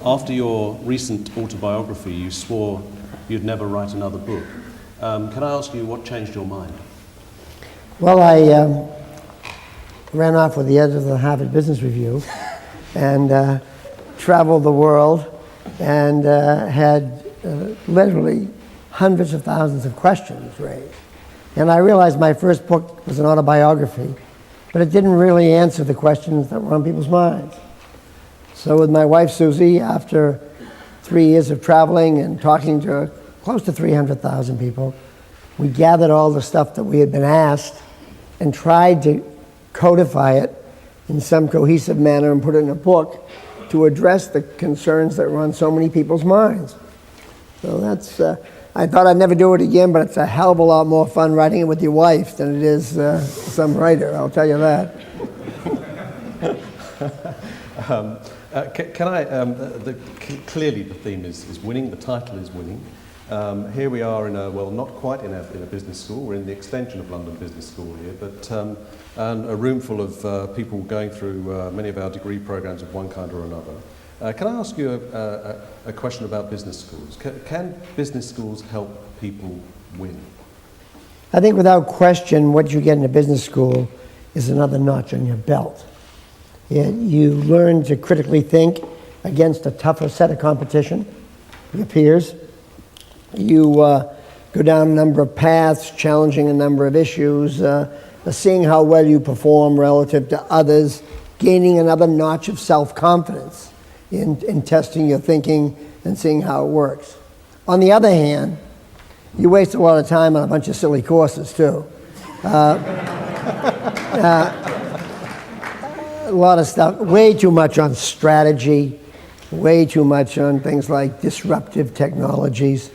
After your recent autobiography, you swore you'd never write another book. Can I ask you what changed your mind? Well, I ran off with the editor of the Harvard Business Review and traveled the world and had literally hundreds of thousands of questions raised. And I realized my first book was an autobiography, but it didn't really answer the questions that were on people's minds. So with my wife, Susie, after 3 years of traveling and talking to close to 300,000 people, we gathered all the stuff that we had been asked and tried to codify it in some cohesive manner and put it in a book to address the concerns that were on so many people's minds. So that's, I thought I'd never do it again, but it's a hell of a lot more fun writing it with your wife than it is some writer, I'll tell you that. Clearly the theme is winning, the title is winning. Here we are in not quite in a business school, we're in the extension of London Business School here, but and a room full of people going through many of our degree programs of one kind or another. Can I ask you a question about business schools? Can business schools help people win? I think without question, what you get in a business school is another notch on your belt. You learn to critically think against a tougher set of competition, your peers. You go down a number of paths, challenging a number of issues, seeing how well you perform relative to others, gaining another notch of self-confidence in testing your thinking and seeing how it works. On the other hand, you waste a lot of time on a bunch of silly courses too. A lot of stuff, way too much on strategy, way too much on things like disruptive technologies,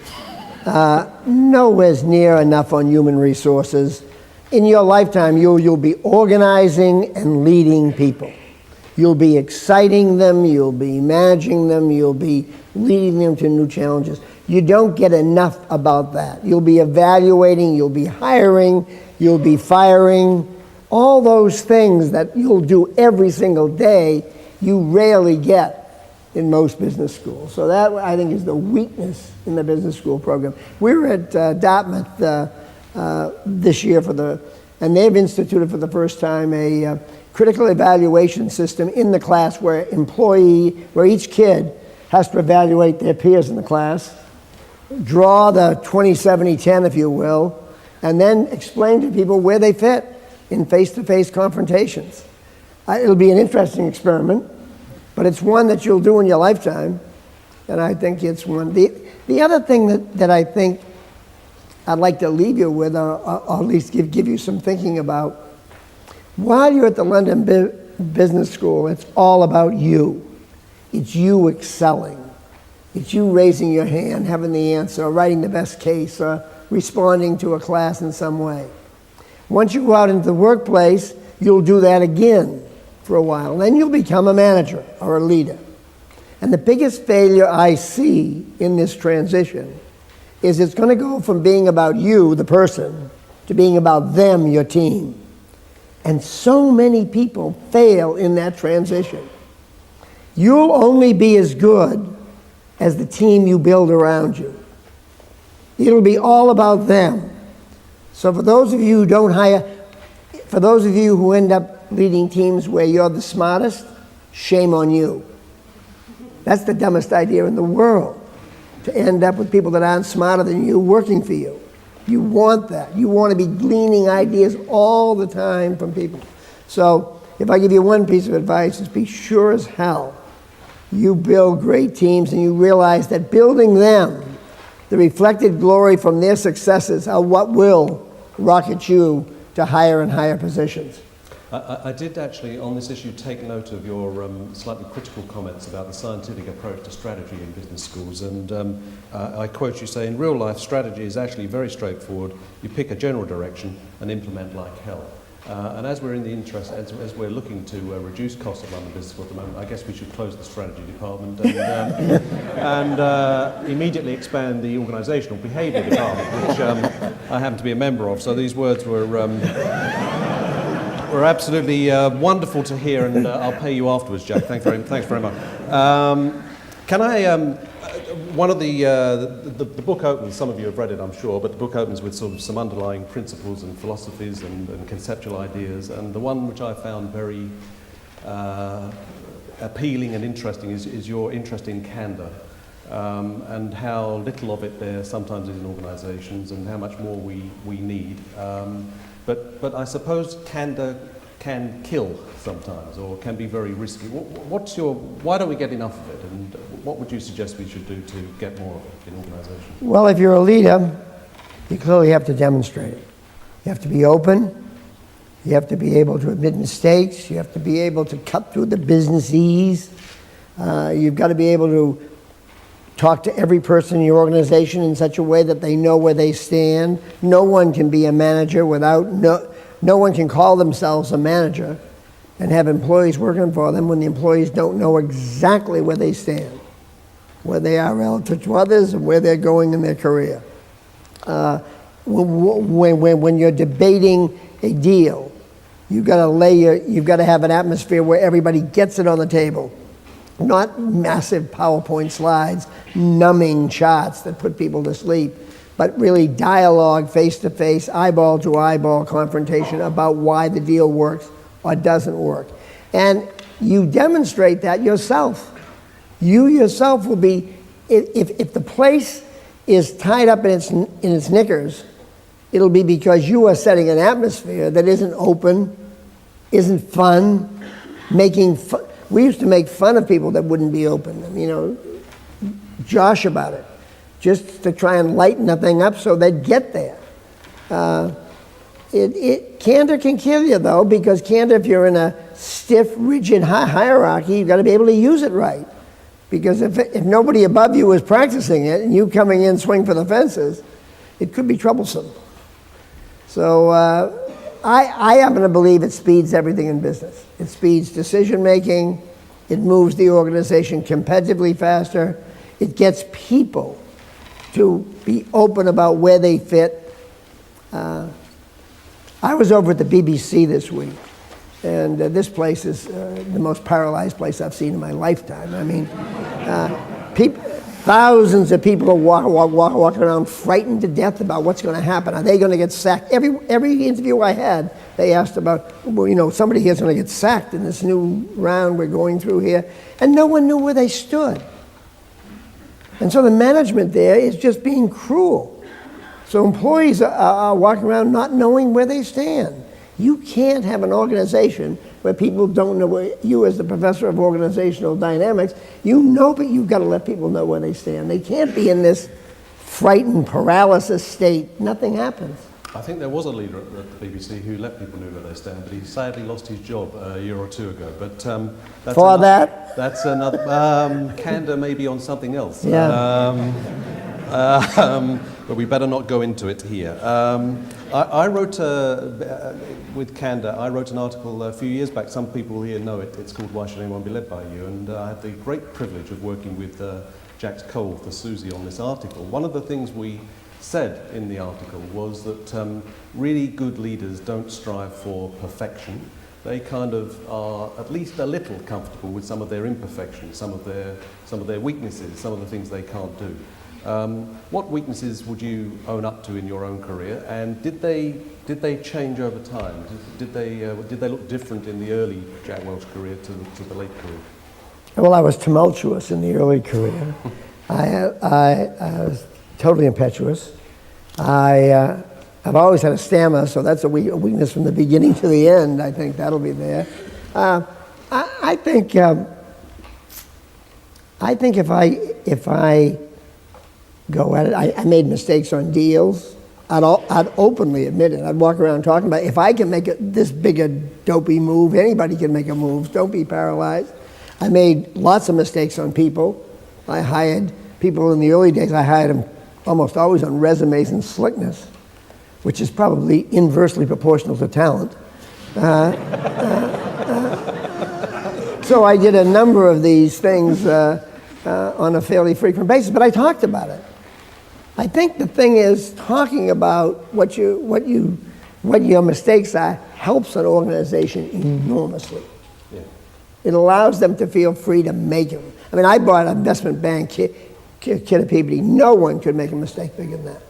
nowhere near enough on human resources. In your lifetime, you'll be organizing and leading people. You'll be exciting them, you'll be managing them, you'll be leading them to new challenges. You don't get enough about that. You'll be evaluating, you'll be hiring, you'll be firing. All those things that you'll do every single day, you rarely get in most business schools. So that, I think, is the weakness in the business school program. We were at Dartmouth this year and they've instituted for the first time a critical evaluation system in the class where each kid has to evaluate their peers in the class, draw the 20-70-10, if you will, and then explain to people where they fit in face-to-face confrontations. It'll be an interesting experiment, but it's one that you'll do in your lifetime, and I think it's one. The other thing that I think I'd like to leave you with, or at least give you some thinking about, while you're at the London Business School, it's all about you. It's you excelling. It's you raising your hand, having the answer, or writing the best case, or responding to a class in some way. Once you go out into the workplace, you'll do that again for a while. Then you'll become a manager or a leader. And the biggest failure I see in this transition is it's going to go from being about you, the person, to being about them, your team. And so many people fail in that transition. You'll only be as good as the team you build around you. It'll be all about them. So for those of you who don't hire, for those of you who end up leading teams where you're the smartest, shame on you. That's the dumbest idea in the world, to end up with people that aren't smarter than you working for you. You want that. You want to be gleaning ideas all the time from people. So if I give you one piece of advice, is be sure as hell you build great teams and you realize that building them, the reflected glory from their successes, are what will rocket you to higher and higher positions. I did actually, on this issue, take note of your slightly critical comments about the scientific approach to strategy in business schools. And I quote you say, in real life, strategy is actually very straightforward. You pick a general direction and implement like hell. And as we're in the interest, as we're looking to reduce costs at London Business School at the moment, I guess we should close the strategy department and immediately expand the organisational behaviour department, which I happen to be a member of. So these words were absolutely wonderful to hear, and I'll pay you afterwards, Jack. Thanks very much. Can I, one of the book opens, some of you have read it I'm sure, but the book opens with sort of some underlying principles and philosophies and conceptual ideas, and the one which I found very appealing and interesting is your interest in candour, and how little of it there sometimes is in organisations and how much more we need. But I suppose candour can kill sometimes, or can be very risky. Why don't we get enough of it, and what would you suggest we should do to get more of it in organisations? Well, if you're a leader, you clearly have to demonstrate it. You have to be open. You have to be able to admit mistakes. You have to be able to cut through the business ease. You've got to be able to talk to every person in your organization in such a way that they know where they stand. No one can be a manager without, no one can call themselves a manager and have employees working for them when the employees don't know exactly where they stand, where they are relative to others, and where they're going in their career. When you're debating a deal, you've got to have an atmosphere where everybody gets it on the table. Not massive PowerPoint slides, numbing charts that put people to sleep, but really dialogue, face-to-face, eyeball-to-eyeball confrontation about why the deal works or doesn't work. And you demonstrate that yourself. You yourself will be, if the place is tied up in its knickers, it'll be because you are setting an atmosphere that isn't open, isn't fun, making fun. We used to make fun of people that wouldn't be open, josh about it, just to try and lighten the thing up so they'd get there. Candor can kill you, though, because candor, if you're in a stiff, rigid hierarchy, you've got to be able to use it right. Because if nobody above you is practicing it and you coming in swing for the fences, it could be troublesome. So I happen to believe it speeds everything in business. It speeds decision making. It moves the organization competitively faster. It gets people to be open about where they fit. I was over at the BBC this week, and this place is the most paralyzed place I've seen in my lifetime. I mean, thousands of people are walking around frightened to death about what's going to happen. Are they going to get sacked? Every interview I had, they asked about, somebody here's going to get sacked in this new round we're going through here. And no one knew where they stood. And so the management there is just being cruel. So employees are walking around not knowing where they stand. You can't have an organization where people don't know where you, as the professor of organizational dynamics, but you've got to let people know where they stand. They can't be in this frightened paralysis state. Nothing happens. I think there was a leader at the BBC who let people know where they stand, but he sadly lost his job a year or two ago. But that's another candor maybe on something else. Yeah. But we better not go into it here. I wrote, with candour, I wrote an article a few years back. Some people here know it. It's called Why Should Anyone Be Led By You? And I had the great privilege of working with Jack Cole for Susie on this article. One of the things we said in the article was that really good leaders don't strive for perfection. They kind of are at least a little comfortable with some of their imperfections, some of their weaknesses, some of the things they can't do. What weaknesses would you own up to in your own career, and did they change over time? Did they look different in the early Jack Welch career to the late career? Well, I was tumultuous in the early career. I was totally impetuous. I've always had a stammer, so that's a weakness from the beginning to the end. I think that'll be there. I think if I go at it, I made mistakes on deals. I'd openly admit it. I'd walk around talking about, if I can make this big a dopey move, anybody can make a move. Don't be paralyzed. I made lots of mistakes on people. I hired people in the early days. I hired them almost always on resumes and slickness, which is probably inversely proportional to talent. So I did a number of these things on a fairly frequent basis, but I talked about it. I think the thing is, talking about what your mistakes are helps an organization enormously. Yeah. It allows them to feel free to make them. I mean, I bought an investment bank kit at Peabody. No one could make a mistake bigger than that.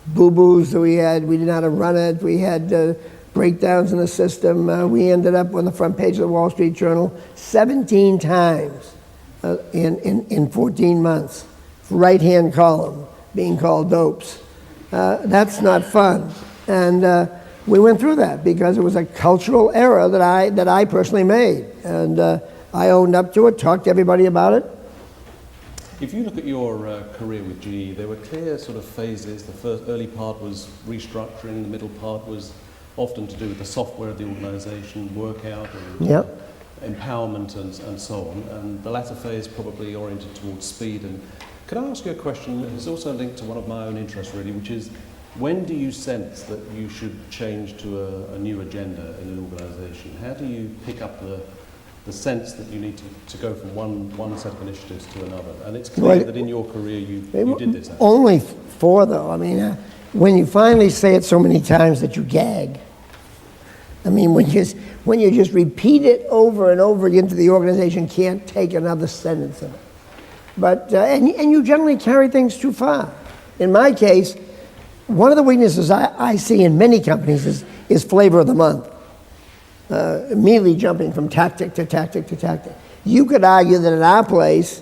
Boo-boos that we had, we didn't know how to run it, we had breakdowns in the system. We ended up on the front page of the Wall Street Journal 17 times in 14 months. Right-hand column, being called dopes. That's not fun. And we went through that because it was a cultural error that I personally made. And I owned up to it, talked to everybody about it. If you look at your career with GE, there were clear sort of phases. The first early part was restructuring, the middle part was often to do with the software of the organisation, workout and empowerment and so on. And the latter phase probably oriented towards speed. And could I ask you a question that is also linked to one of my own interests really, which is when do you sense that you should change to a new agenda in an organisation? How do you pick up the sense that you need to go from one set of initiatives to another? And it's clear that in your career you did this. Actually. Only 4 though. I mean, when you finally say it so many times that you gag. I mean, when you just repeat it over and over again to the organization, can't take another sentence of it. But, and you generally carry things too far. In my case, one of the weaknesses I see in many companies is flavor of the month. Immediately jumping from tactic to tactic to tactic. You could argue that at our place,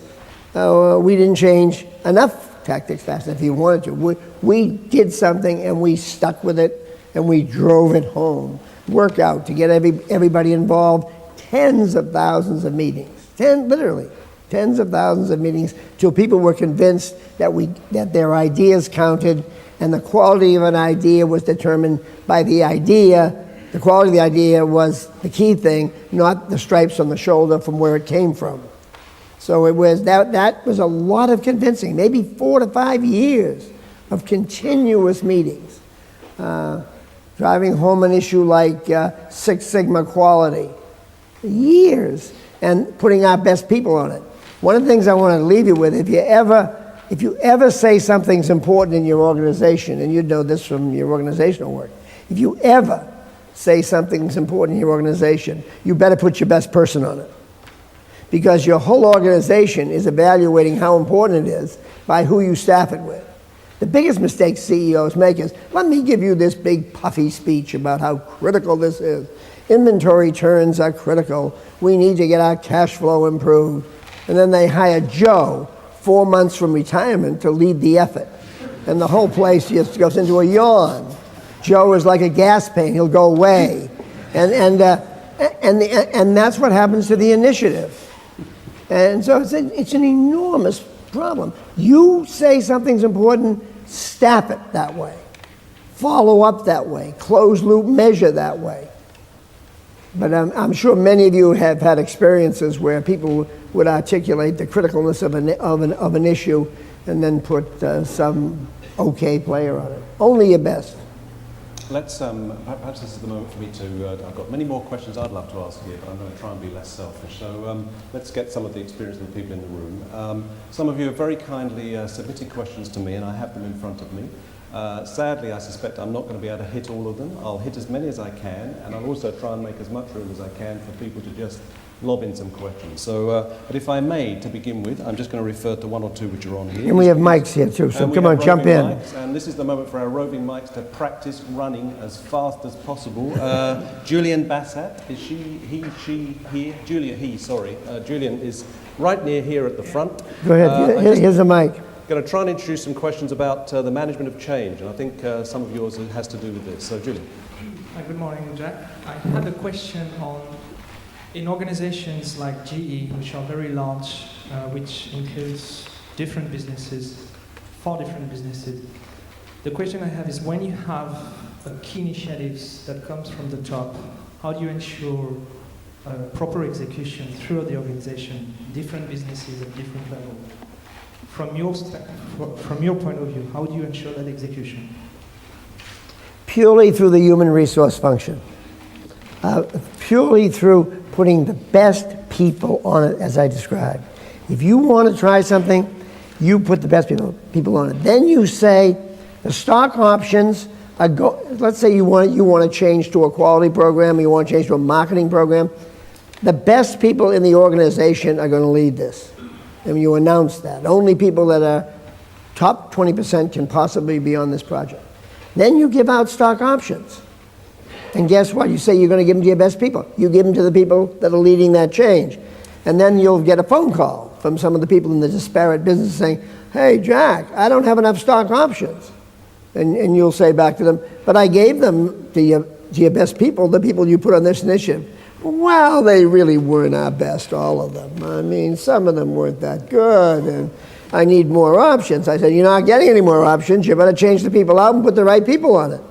we didn't change enough tactics fast enough if you wanted to. We did something and we stuck with it and we drove it home. Workout to get everybody involved. Tens of thousands of meetings. Literally, tens of thousands of meetings till people were convinced that their ideas counted and the quality of an idea was determined by the idea. The quality of the idea was the key thing, not the stripes on the shoulder from where it came from. So it was that was a lot of convincing, maybe 4 to 5 years of continuous meetings. Driving home an issue like Six Sigma quality. Years, and putting our best people on it. One of the things I want to leave you with, if you ever say something's important in your organization, and you know this from your organizational work, if you ever say something's important in your organization, you better put your best person on it. Because your whole organization is evaluating how important it is by who you staff it with. The biggest mistake CEOs make is, let me give you this big puffy speech about how critical this is. Inventory turns are critical. We need to get our cash flow improved. And then they hire Joe 4 months from retirement to lead the effort. And the whole place just goes into a yawn. Joe is like a gas pain, he'll go away. And that's what happens to the initiative. And so it's an enormous problem. You say something's important, staff it that way. Follow up that way. Closed loop measure that way. But I'm sure many of you have had experiences where people would articulate the criticalness of an issue and then put some okay player on it. Only your best. Let's, perhaps this is the moment for me to, I've got many more questions I'd love to ask you, but I'm going to try and be less selfish. So let's get some of the experience of the people in the room. Some of you have very kindly submitted questions to me, and I have them in front of me. Sadly, I suspect I'm not going to be able to hit all of them. I'll hit as many as I can, and I'll also try and make as much room as I can for people to just lob in some questions. So, but if I may, to begin with, I'm just going to refer to one or two which are on here. And we have mics here too, so come on, jump in. And this is the moment for our roving mics to practice running as fast as possible. Julian Bassat, is he here? Julian is right near here at the front. Go ahead, here's a mic. Going to try and introduce some questions about the management of change, and I think some of yours has to do with this. So, Julian. Good morning, Jack. I had a question on, in organizations like GE, which are very large, which includes different businesses, 4 different businesses. The question I have is, when you have key initiatives that comes from the top, how do you ensure proper execution throughout the organization, different businesses at different levels? From your point of view, how do you ensure that execution? Purely through the human resource function. Purely through putting the best people on it, as I described. If you want to try something, you put the best people on it. Then you say, the stock options are let's say you want to change to a quality program, you want to change to a marketing program. The best people in the organization are going to lead this. And you announce that. Only people that are top 20% can possibly be on this project. Then you give out stock options. And guess what? You say you're going to give them to your best people. You give them to the people that are leading that change. And then you'll get a phone call from some of the people in the disparate business saying, hey, Jack, I don't have enough stock options. And you'll say back to them, but I gave them to your best people, the people you put on this initiative. Well, they really weren't our best, all of them. I mean, some of them weren't that good, and I need more options. I said, you're not getting any more options. You better change the people out and put the right people on it.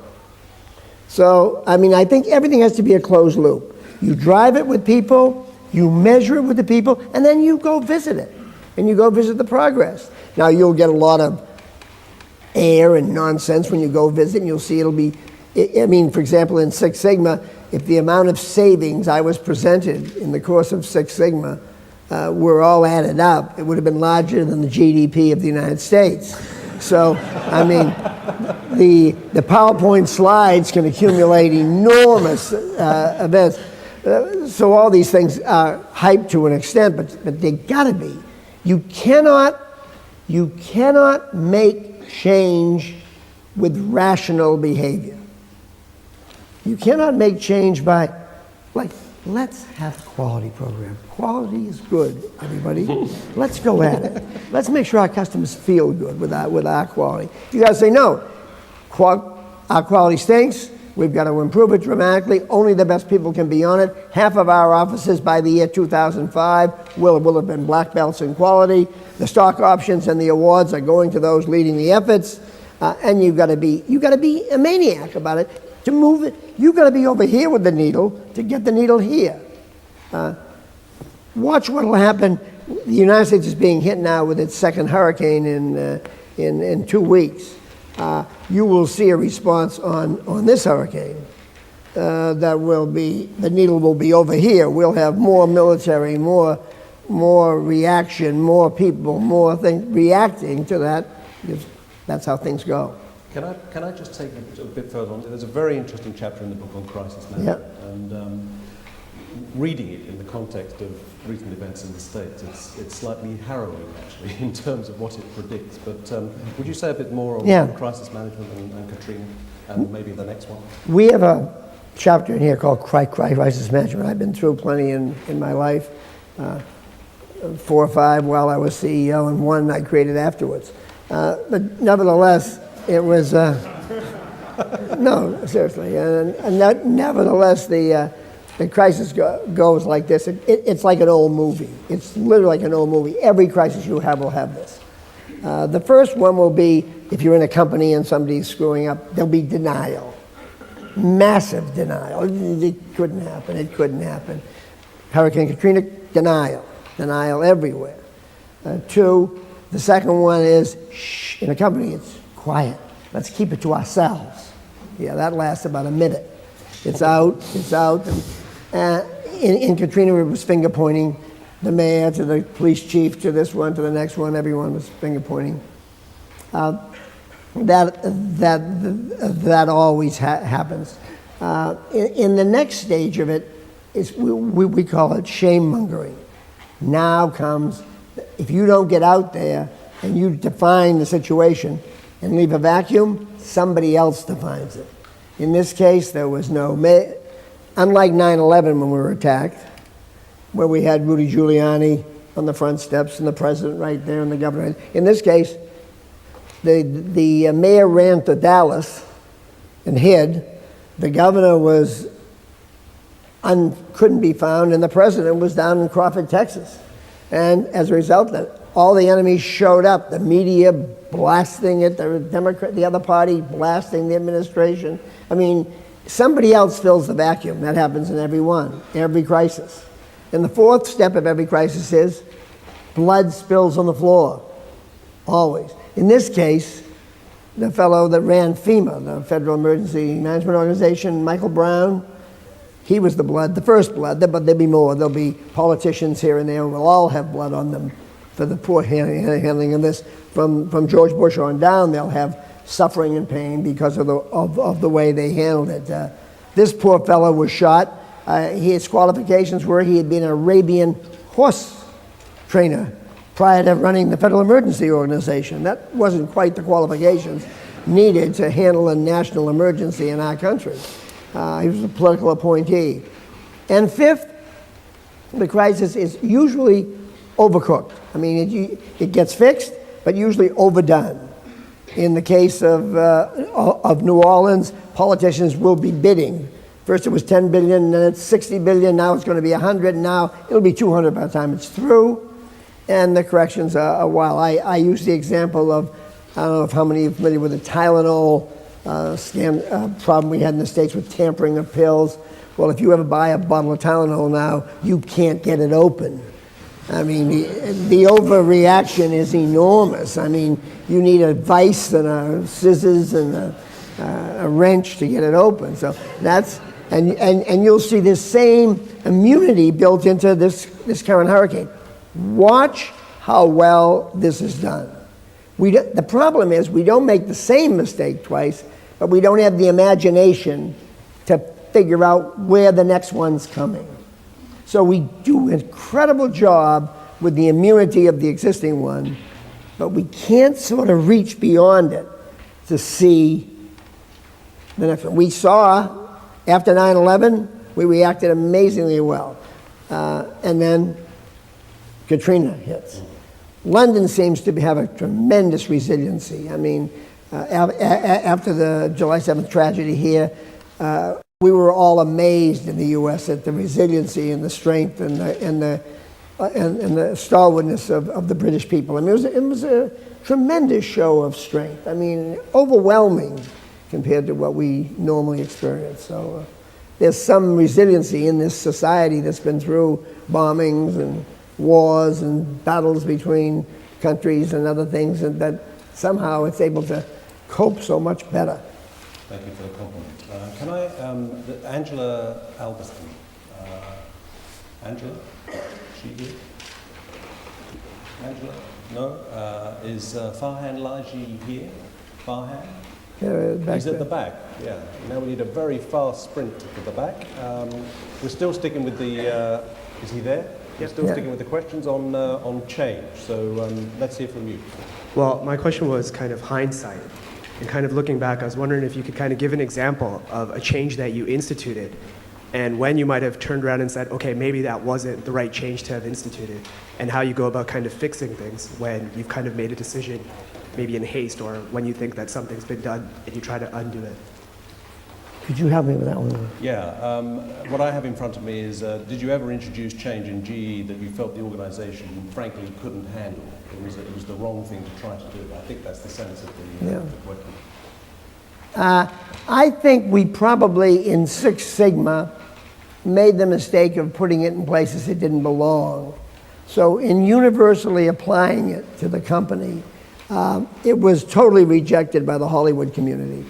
So, I mean, I think everything has to be a closed loop. You drive it with people, you measure it with the people, and then you go visit it. And you go visit the progress. Now, you'll get a lot of air and nonsense when you go visit, and you'll see it'll be, I mean, for example, in Six Sigma, if the amount of savings I was presented in the course of Six Sigma were all added up, it would have been larger than the GDP of the United States. So, I mean, the PowerPoint slides can accumulate enormous events. So all these things are hyped to an extent, but they gotta be. You cannot make change with rational behavior. You cannot make change by, like, let's have a quality program. Quality is good, everybody. Let's go at it. Let's make sure our customers feel good with our quality. You gotta say, no, our quality stinks. We've got to improve it dramatically. Only the best people can be on it. Half of our offices by the year 2005 will have been black belts in quality. The stock options and the awards are going to those leading the efforts. And you got to be a maniac about it to move it. You got to be over here with the needle to get the needle here. Watch what will happen. The United States is being hit now with its second hurricane in 2 weeks. You will see a response on this hurricane that will be, the needle will be over here. We'll have more military, more reaction, more people, more things reacting to that. That's how things go. Can I just take it a bit further on? There's a very interesting chapter in the book on crisis management. Yep. And reading it in the context of recent events in the States, it's slightly harrowing, actually, in terms of what it predicts. But would you say a bit more on crisis management and Katrina, and maybe the next one? We have a chapter in here called Crisis Management. I've been through plenty in my life, 4 or 5 while I was CEO, and 1 I created afterwards. But nevertheless, it was, no, seriously, and nevertheless, the crisis goes like this. It's like an old movie. It's literally like an old movie. Every crisis you have will have this. The first one will be, if you're in a company and somebody's screwing up, there'll be denial. Massive denial. It couldn't happen. It couldn't happen. Hurricane Katrina, denial. Denial everywhere. 2, the second one is, shh, in a company, it's quiet. Let's keep it to ourselves. Yeah, that lasts about a minute. It's out. In Katrina, it was finger pointing. The mayor to the police chief, to this one, to the next one, everyone was finger pointing. That always happens. In the next stage of it, we call it shame mongering. Now comes, if you don't get out there and you define the situation and leave a vacuum, somebody else defines it. In this case, there was no, unlike 9/11 when we were attacked, where we had Rudy Giuliani on the front steps and the president right there and the governor. In this case, the mayor ran to Dallas and hid. The governor couldn't be found, and the president was down in Crawford, Texas. And as a result, all the enemies showed up. The media blasting it, the other party blasting the administration. I mean, somebody else fills the vacuum. That happens in every crisis. And the 4th step of every crisis is blood spills on the floor, always. In this case, the fellow that ran FEMA, the Federal Emergency Management Organization, Michael Brown, he was the first blood, but there'll be more. There'll be politicians here and there, and we'll all have blood on them for the poor handling of this. From George Bush on down, they'll have suffering and pain because of the way they handled it. This poor fellow was shot. His qualifications were he had been an Arabian horse trainer prior to running the Federal Emergency Organization. That wasn't quite the qualifications needed to handle a national emergency in our country. He was a political appointee. And fifth, the crisis is usually overcooked. I mean, it gets fixed, but usually overdone. In the case of New Orleans, politicians will be bidding. First it was 10 billion, then it's 60 billion, now it's going to be 100, and now it'll be 200 by the time it's through. And the corrections are wild. I use the example of, I don't know if how many are familiar with the Tylenol scam problem we had in the States with tampering of pills. Well, if you ever buy a bottle of Tylenol now, you can't get it open. I mean, the overreaction is enormous. I mean, you need a vise and a scissors and a wrench to get it open. So that's, and you'll see this same immunity built into this current hurricane. Watch how well this is done. The problem is we don't make the same mistake twice, but we don't have the imagination to figure out where the next one's coming. So we do an incredible job with the immunity of the existing one, but we can't sort of reach beyond it to see the next one. We saw, after 9/11, we reacted amazingly well. And then Katrina hits. London seems to have a tremendous resiliency. I mean, after the July 7th tragedy here, we were all amazed in the U.S. at the resiliency and the strength and the stalwartness of the British people. I mean, it was a tremendous show of strength. I mean, overwhelming compared to what we normally experience. So there's some resiliency in this society that's been through bombings and wars and battles between countries and other things, and that somehow it's able to cope so much better. Thank you for the compliment. Can I, Angela Albiston. Angela? She here? Angela? No? Is Farhan Laji here? Farhan? He's at the back, yeah. Now we need a very fast sprint to the back. We're still sticking with the, is he there? We're still sticking with the questions on change. So let's hear from you. Well, my question was kind of hindsight. And kind of looking back, I was wondering if you could kind of give an example of a change that you instituted and when you might have turned around and said, okay, maybe that wasn't the right change to have instituted, and how you go about kind of fixing things when you've kind of made a decision, maybe in haste, or when you think that something's been done and you try to undo it. Could you help me with that one? Yeah, what I have in front of me is, did you ever introduce change in GE that you felt the organisation frankly couldn't handle? It was the wrong thing to try to do. I think that's the sense of the question. I think we probably, in Six Sigma, made the mistake of putting it in places it didn't belong. So in universally applying it to the company, it was totally rejected by the Hollywood community,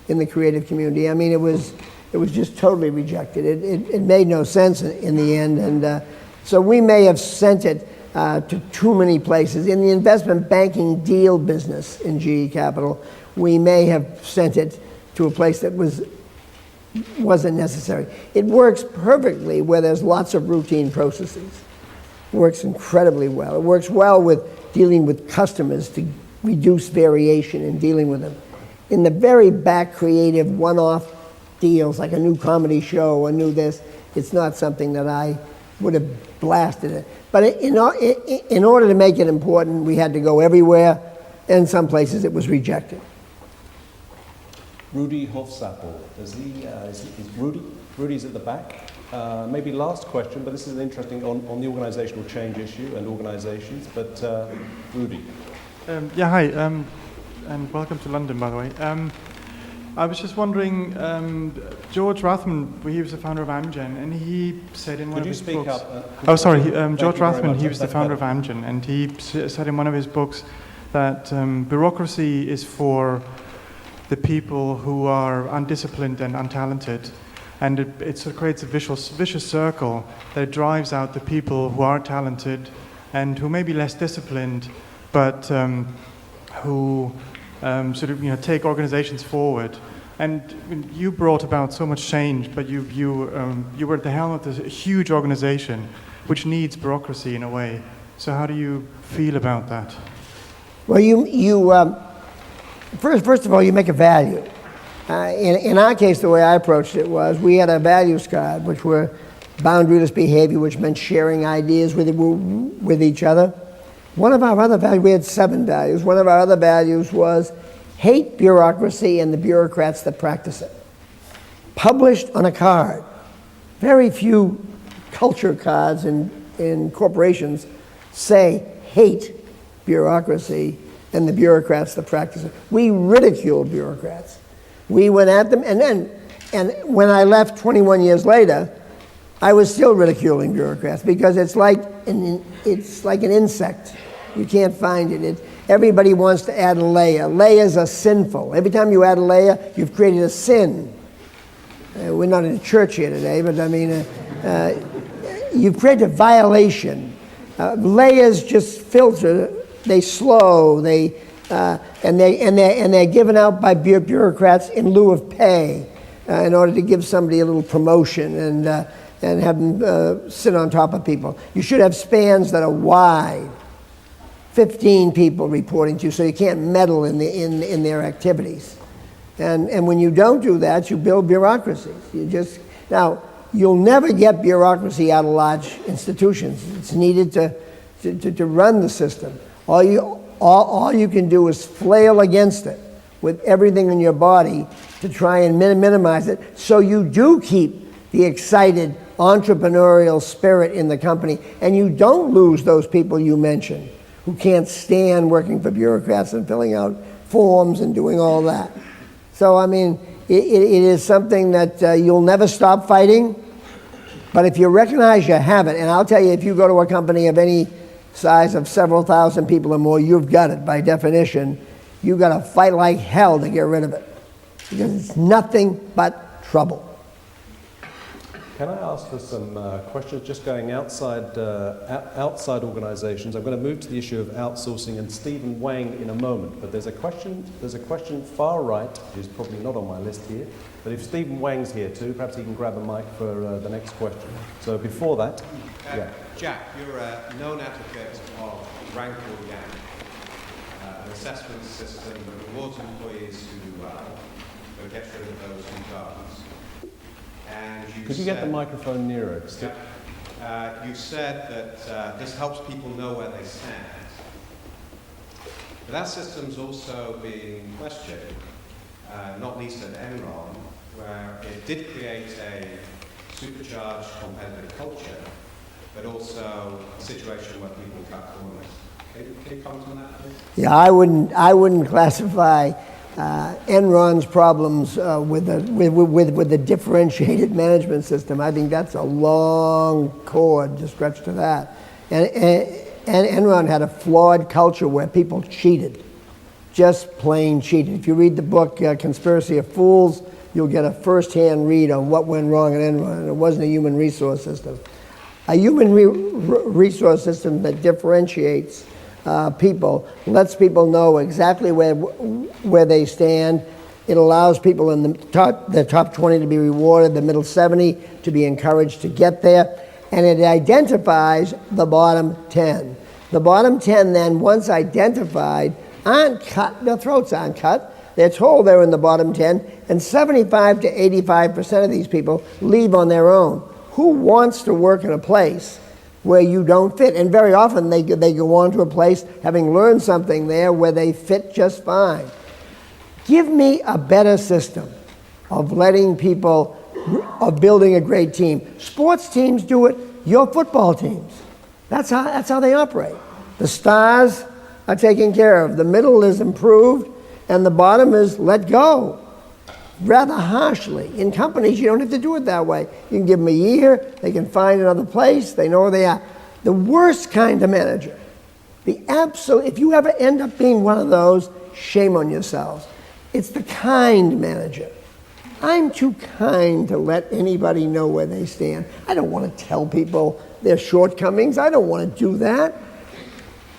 in the creative community. I mean, it was just totally rejected. It made no sense in the end, and so we may have sent it to too many places. In the investment banking deal business in GE Capital, we may have sent it to a place that wasn't necessary. It works perfectly where there's lots of routine processes. It works incredibly well. It works well with dealing with customers to reduce variation in dealing with them. In the very back creative one-off deals, like a new comedy show, a new this, it's not something that I would have blasted it. But in order to make it important, we had to go everywhere. In some places, it was rejected. Rudy Hofsappel, is Rudy? Rudy's at the back. Maybe last question, but this is interesting on the organisational change issue and organisations. But Rudy. Yeah, hi, and welcome to London, by the way. I was just wondering, George Rathman, he was the founder of Amgen, and he said in one of his books... Could you speak up? Oh, sorry, George Rathman, he was the founder of Amgen, and he said in one of his books that bureaucracy is for the people who are undisciplined and untalented, and it sort of creates a vicious circle that drives out the people who are talented and who may be less disciplined, but who sort of take organizations forward. And you brought about so much change, but you were at the helm of this huge organization, which needs bureaucracy in a way. So how do you feel about that? Well, first of all, you make a value. In our case, the way I approached it was we had a values card, which were boundaryless behavior, which meant sharing ideas with each other. One of our other values, we had 7 values. One of our other values was hate bureaucracy and the bureaucrats that practice it. Published on a card. Very few culture cards in corporations say hate bureaucracy and the bureaucrats that practice it. We ridiculed bureaucrats. We went at them, and when I left 21 years later, I was still ridiculing bureaucrats because it's like an insect. You can't find it. Everybody wants to add a layer. Layers are sinful. Every time you add a layer, you've created a sin. We're not in a church here today, but I mean, you've created a violation. Layers just filter. They slow. And they're given out by bureaucrats in lieu of pay, in order to give somebody a little promotion and have them sit on top of people. You should have spans that are wide. 15 people reporting to you, so you can't meddle in their activities. And when you don't do that, you build bureaucracies. Now, you'll never get bureaucracy out of large institutions. It's needed to run the system. All you can do is flail against it with everything in your body to try and minimize it, so you do keep the excited entrepreneurial spirit in the company, and you don't lose those people you mentioned who can't stand working for bureaucrats and filling out forms and doing all that. So, I mean, it is something that you'll never stop fighting, but if you recognize you have it, and I'll tell you, if you go to a company of any size of several thousand people or more, you've got it by definition. You've got to fight like hell to get rid of it, because it's nothing but trouble. Can I ask for some questions just going outside organisations? I'm going to move to the issue of outsourcing and Stephen Wang in a moment, but there's a question far right, which is probably not on my list here, but if Stephen Wang's here too, perhaps he can grab a mic for the next question. So before that, yeah. Jack, you're a known advocate of rank or yang, an assessment system that rewards employees who do well, but gets rid of those who don't. And Could you get the microphone nearer? You said that this helps people know where they stand. But that system's also being questioned, not least at Enron, where it did create a supercharged competitive culture, but also a situation where people cut corners. Can you comment on that, please? Yeah, I wouldn't classify Enron's problems with the differentiated management system. I think that's a long cord to stretch to that. And Enron had a flawed culture where people cheated, just plain cheated. If you read the book Conspiracy of Fools, you'll get a first-hand read on what went wrong at Enron. And it wasn't a human resource system. A human resource system that differentiates people, lets people know exactly where they stand. It allows people in the top 20 to be rewarded, the middle 70 to be encouraged to get there, and it identifies the bottom 10. The bottom 10 then, once identified, aren't cut, their throats aren't cut. They're told they're in the bottom 10, and 75 to 85% of these people leave on their own. Who wants to work in a place where you don't fit? And very often they go on to a place having learned something there where they fit just fine. Give me a better system of letting people, of building a great team. Sports teams do it, your football teams. That's how they operate. The stars are taken care of, the middle is improved, and the bottom is let go. Rather harshly. In companies, you don't have to do it that way. You can give them a year, they can find another place, they know where they are. The worst kind of manager, if you ever end up being one of those, shame on yourselves. It's the kind manager. I'm too kind to let anybody know where they stand. I don't want to tell people their shortcomings. I don't want to do that.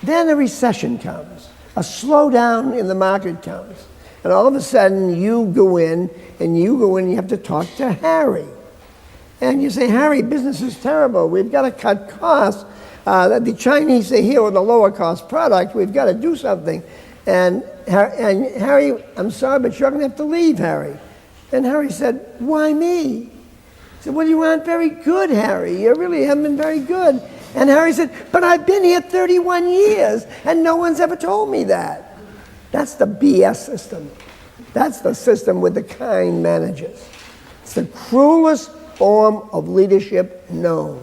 Then a recession comes. A slowdown in the market comes. And all of a sudden, you go in, and you have to talk to Harry. And you say, Harry, business is terrible. We've got to cut costs. The Chinese are here with a lower cost product. We've got to do something. And Harry, I'm sorry, but you're going to have to leave, Harry. And Harry said, why me? He said, well, you aren't very good, Harry. You really haven't been very good. And Harry said, but I've been here 31 years, and no one's ever told me that. That's the BS system. That's the system with the kind managers. It's the cruelest form of leadership known.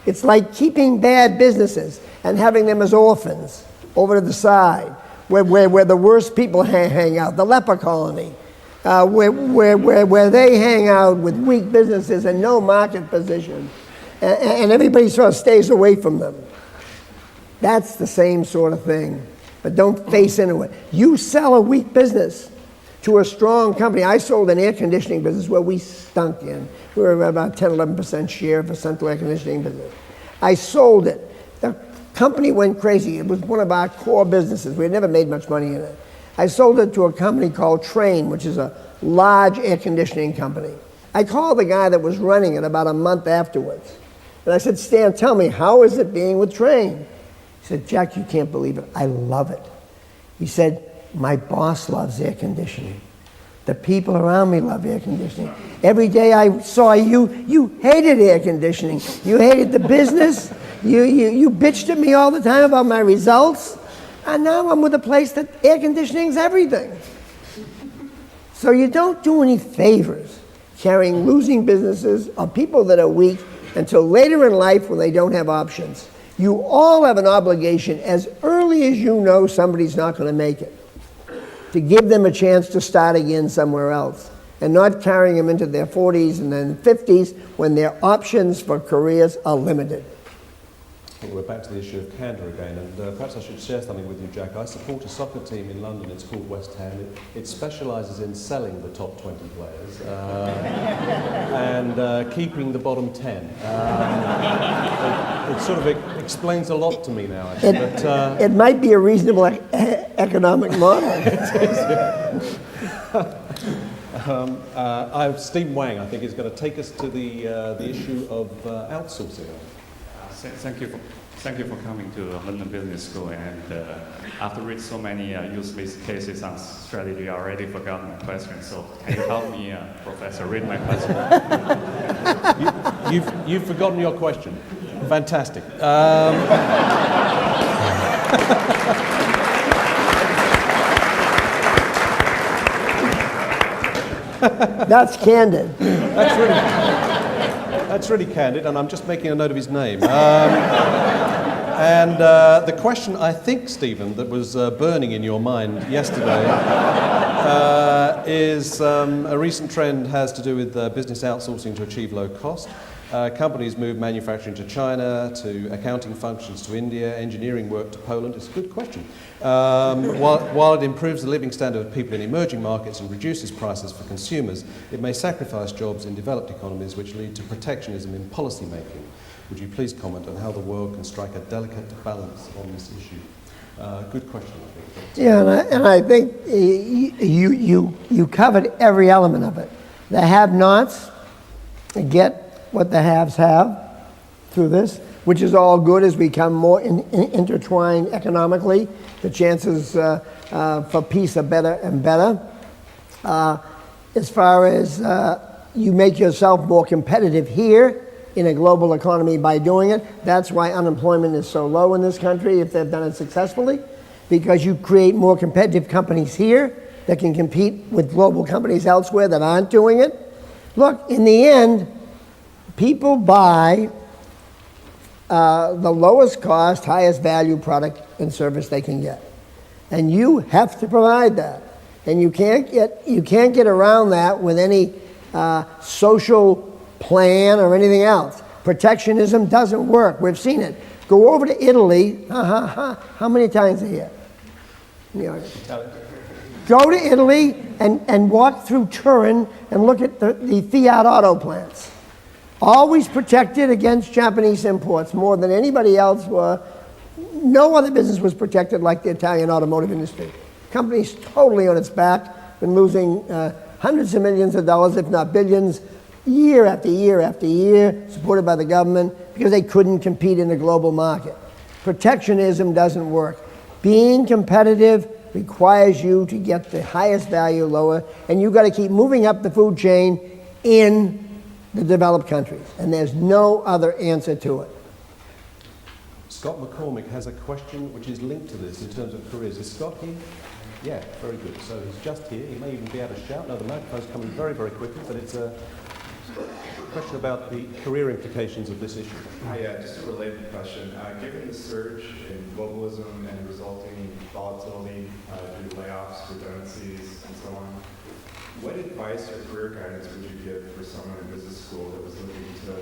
It's like keeping bad businesses and having them as orphans over to the side, where the worst people hang out, the leper colony, where they hang out with weak businesses and no market position, and everybody sort of stays away from them. That's the same sort of thing, but don't face into it. You sell a weak business to a strong company. I sold an air conditioning business where we stunk in. We were about 10, 11% share of a central air conditioning business. I sold it. The company went crazy. It was one of our core businesses. We had never made much money in it. I sold it to a company called Train, which is a large air conditioning company. I called the guy that was running it about a month afterwards. And I said, Stan, tell me, how is it being with Train? He said, Jack, you can't believe it. I love it. He said, my boss loves air conditioning. The people around me love air conditioning. Every day I saw you, you hated air conditioning. You hated the business. You bitched at me all the time about my results. And now I'm with a place that air conditioning is everything. So you don't do any favors carrying losing businesses or people that are weak until later in life when they don't have options. You all have an obligation as early as you know somebody's not going to make it, to give them a chance to start again somewhere else, and not carrying them into their 40s and then 50s when their options for careers are limited. I think we're back to the issue of candour again, and perhaps I should share something with you, Jack. I support a soccer team in London. It's called West Ham. It specialises in selling the top 20 players and keeping the bottom 10. It sort of explains a lot to me now, actually. It might be a reasonable economic model. Steve Wang, I think, is going to take us to the issue of outsourcing. Thank you for coming to London Business School. And after reading so many useless cases on strategy, I already forgot my question. So can you help me, Professor, read my question? You've forgotten your question. Fantastic. That's candid. That's really candid, and I'm just making a note of his name. The question, I think, Stephen, that was burning in your mind yesterday is a recent trend has to do with business outsourcing to achieve low cost. Companies move manufacturing to China, to accounting functions to India, engineering work to Poland. It's a good question. While it improves the living standard of people in emerging markets and reduces prices for consumers, it may sacrifice jobs in developed economies, which lead to protectionism in policy making. Would you please comment on how the world can strike a delicate balance on this issue? Good question, I think. Yeah, and I think you covered every element of it. The have-nots get what the haves have through this, which is all good as we become more intertwined economically. The chances for peace are better and better. As far as you make yourself more competitive here in a global economy by doing it, that's why unemployment is so low in this country if they've done it successfully, because you create more competitive companies here that can compete with global companies elsewhere that aren't doing it. Look, in the end, people buy the lowest cost, highest value product and service they can get. And you have to provide that. And you can't get around that with any social plan or anything else. Protectionism doesn't work. We've seen it. Go over to Italy. How many times a year? Go to Italy and walk through Turin and look at the Fiat auto plants. Always protected against Japanese imports more than anybody else were. No other business was protected like the Italian automotive industry. Company's totally on its back, been losing hundreds of millions of dollars, if not billions, year after year after year, supported by the government, because they couldn't compete in the global market. Protectionism doesn't work. Being competitive requires you to get the highest value lower, and you've got to keep moving up the food chain in the developed countries. And there's no other answer to it. Scott McCormick has a question which is linked to this in terms of careers. Is Scott here? Yeah, very good. So he's just here. He may even be able to shout. No, the microphone's coming very, very quickly, but it's a question about the career implications of this issue. Yeah, just a related question. Given the surge in globalism and resulting volatility due to layoffs, redundancies, and so on, what advice or career guidance would you give for someone in business school that was looking to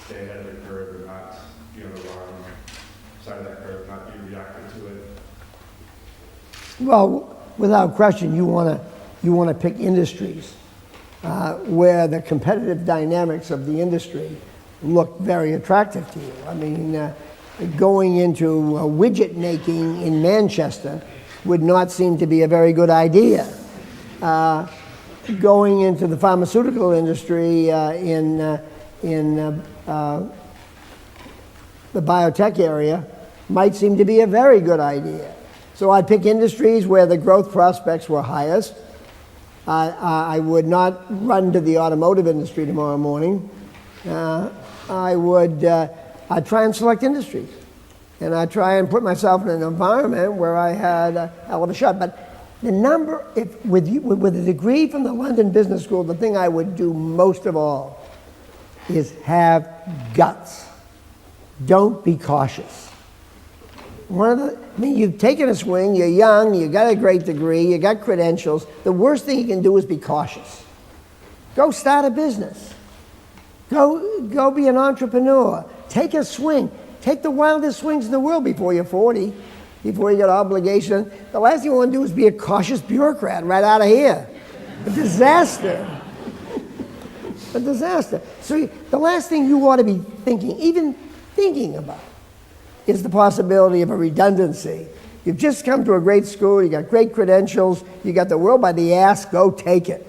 stay ahead of the curve and not be on the wrong side of that curve, not be reactive to it? Well, without question, you want to pick industries where the competitive dynamics of the industry look very attractive to you. I mean, going into widget making in Manchester would not seem to be a very good idea. Going into the pharmaceutical industry in the biotech area might seem to be a very good idea. So I'd pick industries where the growth prospects were highest. I would not run to the automotive industry tomorrow morning. I'd try and select industries. And I'd try and put myself in an environment where I had a hell of a shot. But the number, with a degree from the London Business School, the thing I would do most of all is have guts. Don't be cautious. You've taken a swing, you're young, you got a great degree, you got credentials. The worst thing you can do is be cautious. Go start a business. Go be an entrepreneur. Take a swing. Take the wildest swings in the world before you're 40, before you get obligation. The last thing you want to do is be a cautious bureaucrat right out of here. A disaster. A disaster. So the last thing you ought to be even thinking about, is the possibility of a redundancy. You've just come to a great school, you got great credentials, you got the world by the ass, go take it.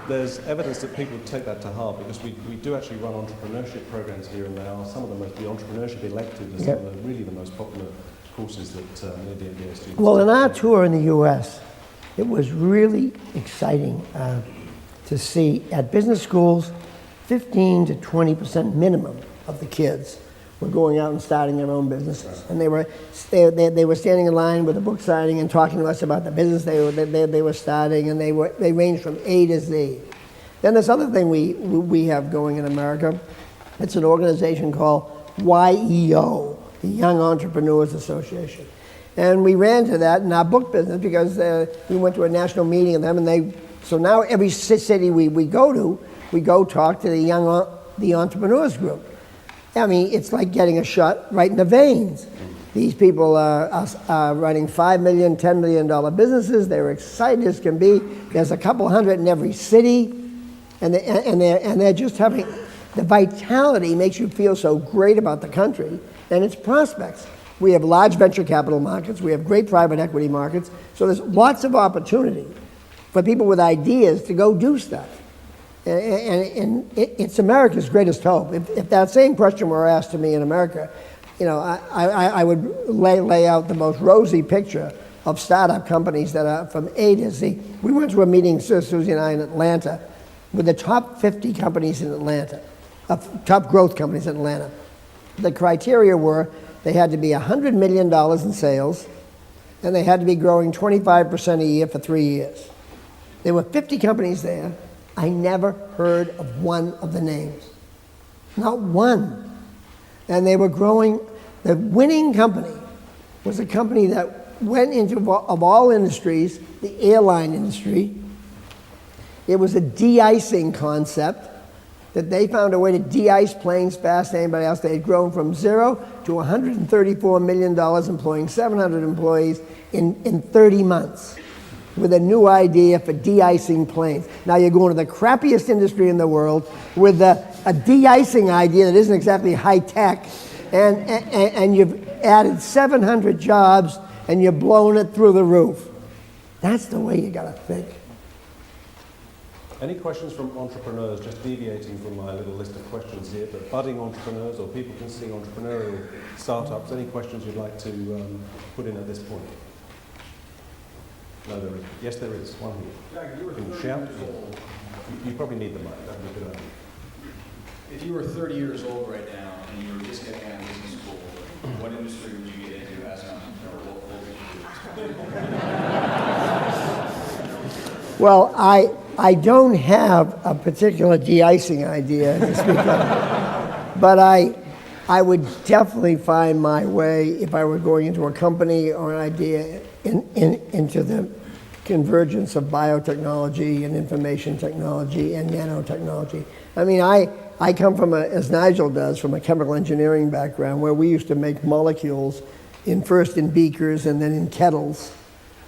There's evidence that people take that to heart because we do actually run entrepreneurship programs here, and they are some of the entrepreneurship electives are some of the really the most popular courses that many of the MBA students. Well, in our tour in the U.S., it was really exciting to see at business schools, 15 to 20% minimum of the kids were going out and starting their own businesses, and they were standing in line with a book signing and talking to us about the business they were starting, and they ranged from A to Z. Then this other thing we have going in America, it's an organization called YEO, the Young Entrepreneurs Association, and we ran to that in our book business because we went to a national meeting of them, and so now every city we go to, we go talk to the entrepreneurs group. I mean, it's like getting a shot right in the veins. These people are running $5 million, $10 million businesses. They're excited as can be. There's a couple hundred in every city, and they're just having the vitality makes you feel so great about the country and its prospects. We have large venture capital markets. We have great private equity markets. So there's lots of opportunity for people with ideas to go do stuff. And it's America's greatest hope. If that same question were asked to me in America, I would lay out the most rosy picture of startup companies that are from A to Z. We went to a meeting, Susie and I, in Atlanta, with the top 50 companies in Atlanta, top growth companies in Atlanta. The criteria were they had to be $100 million in sales, and they had to be growing 25% a year for 3 years. There were 50 companies there. I never heard of one of the names. Not one. And they were growing. The winning company was a company that went into, of all industries, the airline industry. It was a de-icing concept that they found a way to de-ice planes faster than anybody else. They had grown from 0 to $134 million, employing 700 employees in 30 months. With a new idea for de-icing planes. Now you're going to the crappiest industry in the world with a de-icing idea that isn't exactly high tech, and you've added 700 jobs and you're blowing it through the roof. That's the way you got to think. Any questions from entrepreneurs, just deviating from my little list of questions here, but budding entrepreneurs or people considering entrepreneurial startups, any questions you'd like to put in at this point? No, there is. Yes, there is. One here. Jack, you were Can you 30 shout? years old. You probably need the mic. That would be a good idea. If you were 30 years old right now and you were just getting out of business school, what industry would you get into as an entrepreneur? What would you do? Well, I don't have a particular de-icing idea to speak of, but I would definitely find my way, if I were going into a company or an idea, into the convergence of biotechnology and information technology and nanotechnology. I mean, I come from, as Nigel does, from a chemical engineering background where we used to make molecules first in beakers and then in kettles.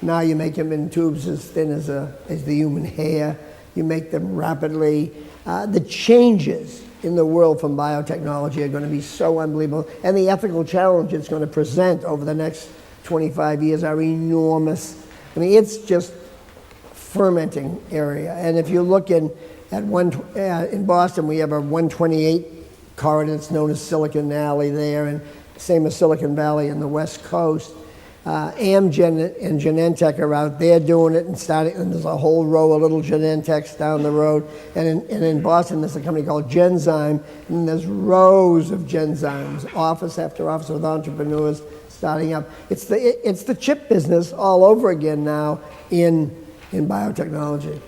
Now you make them in tubes as thin as the human hair. You make them rapidly. The changes in the world from biotechnology are going to be so unbelievable. And the ethical challenge it's going to present over the next 25 years are enormous. I mean, it's just fermenting area. And if you look in Boston, we have a 128 corridor that's known as Silicon Alley there, and same as Silicon Valley in the West Coast. Amgen and Genentech are out there doing it and there's a whole row of little Genentechs down the road. And in Boston, there's a company called Genzyme, and there's rows of Genzymes, office after office with entrepreneurs starting up. It's the chip business all over again now in biotechnology.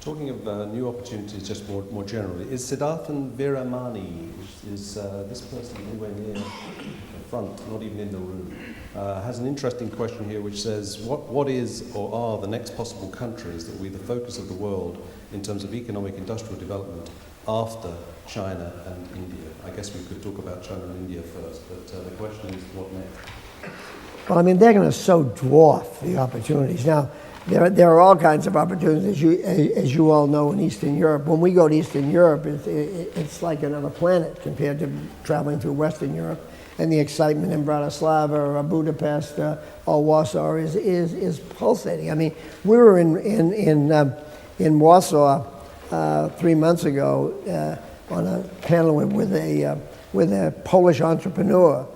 Talking of new opportunities, just more generally, is Siddharthan Veeramani, is this person anywhere near the front, not even in the room, has an interesting question here which says, what is or are the next possible countries that will be the focus of the world in terms of economic industrial development after China and India? I guess we could talk about China and India first, but the question is, what next? Well, I mean, they're going to so dwarf the opportunities. Now, there are all kinds of opportunities, as you all know, in Eastern Europe. When we go to Eastern Europe, it's like another planet compared to traveling through Western Europe. And the excitement in Bratislava or Budapest or Warsaw is pulsating. I mean, we were in Warsaw 3 months ago on a panel with a Polish entrepreneur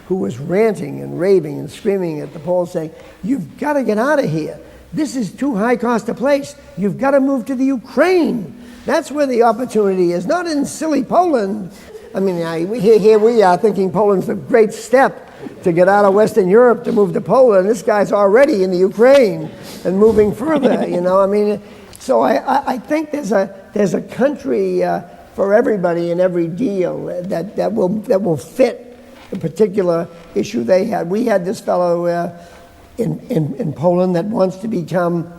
who was ranting and raving and screaming at the Poles, saying, "You've got to get out of here. This is too high cost a place. You've got to move to the Ukraine. That's where the opportunity is, not in silly Poland." I mean, here we are thinking Poland's a great step to get out of Western Europe to move to Poland. This guy's already in the Ukraine and moving further, you know. I mean, so I think there's a country for everybody in every deal that will fit the particular issue they had. We had this fellow in Poland that wants to become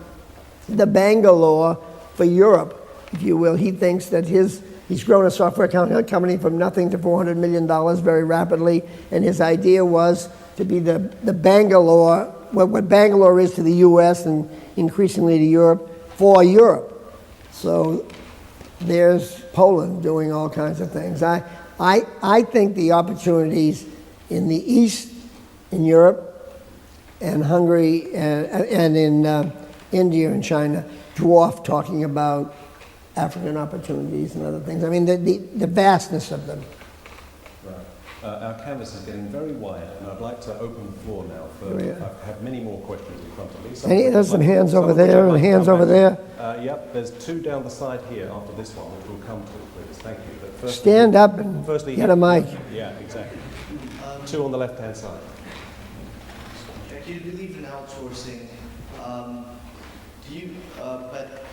the Bangalore for Europe, if you will. He thinks that he's grown a software company from nothing to $400 million very rapidly, and his idea was to be the Bangalore, what Bangalore is to the US and increasingly to Europe, for Europe. So there's Poland doing all kinds of things. I think the opportunities in the East, in Europe, and Hungary, and in India and China dwarf talking about African opportunities and other things. I mean, the vastness of them. Right. Our canvas is getting very wide, and I'd like to open the floor now. I have many more questions in front of me. There's some hands over there and hands over there. Yep, there's two down the side here after this one, which we'll come to, please. Thank you. But first, stand up and get a mic. Yeah, exactly. Two on the left-hand side. Jack, you believe in outsourcing. But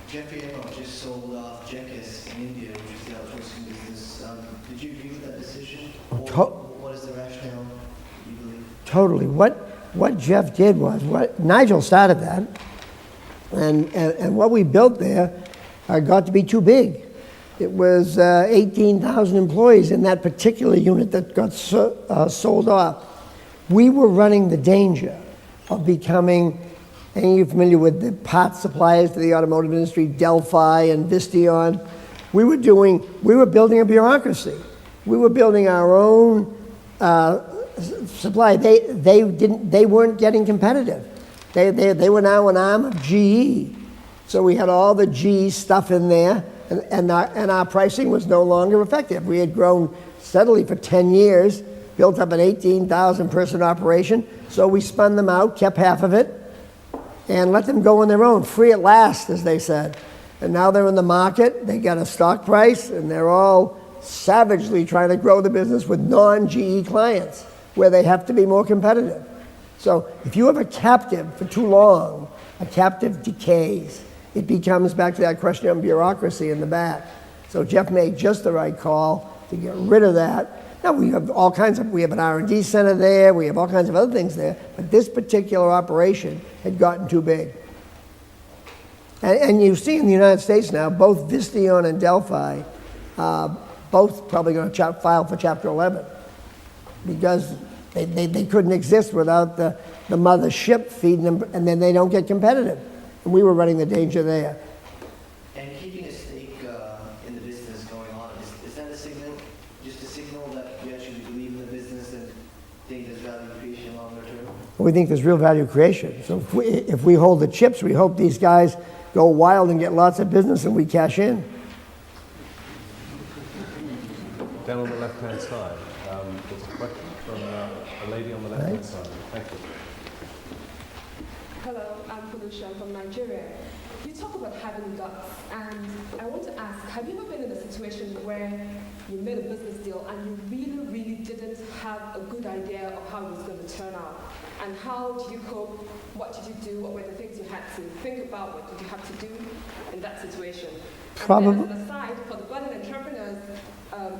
Jeffrey Epps just sold off Jekis in India, which is the outsourcing business. Did you agree with that decision? Or what is the rationale, you believe? Totally. What Jeff did was, Nigel started that, and what we built there got to be too big. It was 18,000 employees in that particular unit that got sold off. We were running the danger of becoming, and you're familiar with the part suppliers to the automotive industry, Delphi and Visteon. We were building a bureaucracy. We were building our own supply. They weren't getting competitive. They were now an arm of GE. So we had all the GE stuff in there, and our pricing was no longer effective. We had grown steadily for 10 years, built up an 18,000 person operation. So we spun them out, kept half of it, and let them go on their own, free at last, as they said. And now they're in the market, they got a stock price, and they're all savagely trying to grow the business with non-GE clients, where they have to be more competitive. So if you have a captive for too long, a captive decays. It becomes back to that question on bureaucracy in the back. So Jeff made just the right call to get rid of that. Now we have all kinds of, we have an R&D center there, we have all kinds of other things there, but this particular operation had gotten too big. And you see in the United States now, both Visteon and Delphi, both probably going to file for Chapter 11 because they couldn't exist without the mothership feeding them, and then they don't get competitive. And we were running the danger there. And keeping a stake in the business going on, is that a signal, just a signal that you actually believe in the business and think there's value creation longer term? We think there's real value creation. So if we hold the chips, we hope these guys go wild and get lots of business and we cash in. Down on the left-hand side, there's a question from a lady on the left-hand side. Thank you. Hello, I'm Felicia from Nigeria. You talk about having guts, and I want to ask, have you ever been in a situation where you made a business deal and you really, really didn't have a good idea of how it was going to turn out? And how did you cope? What did you do? What were the things you had to think about? What did you have to do in that situation? Probably. And then as an aside, for the budding entrepreneurs,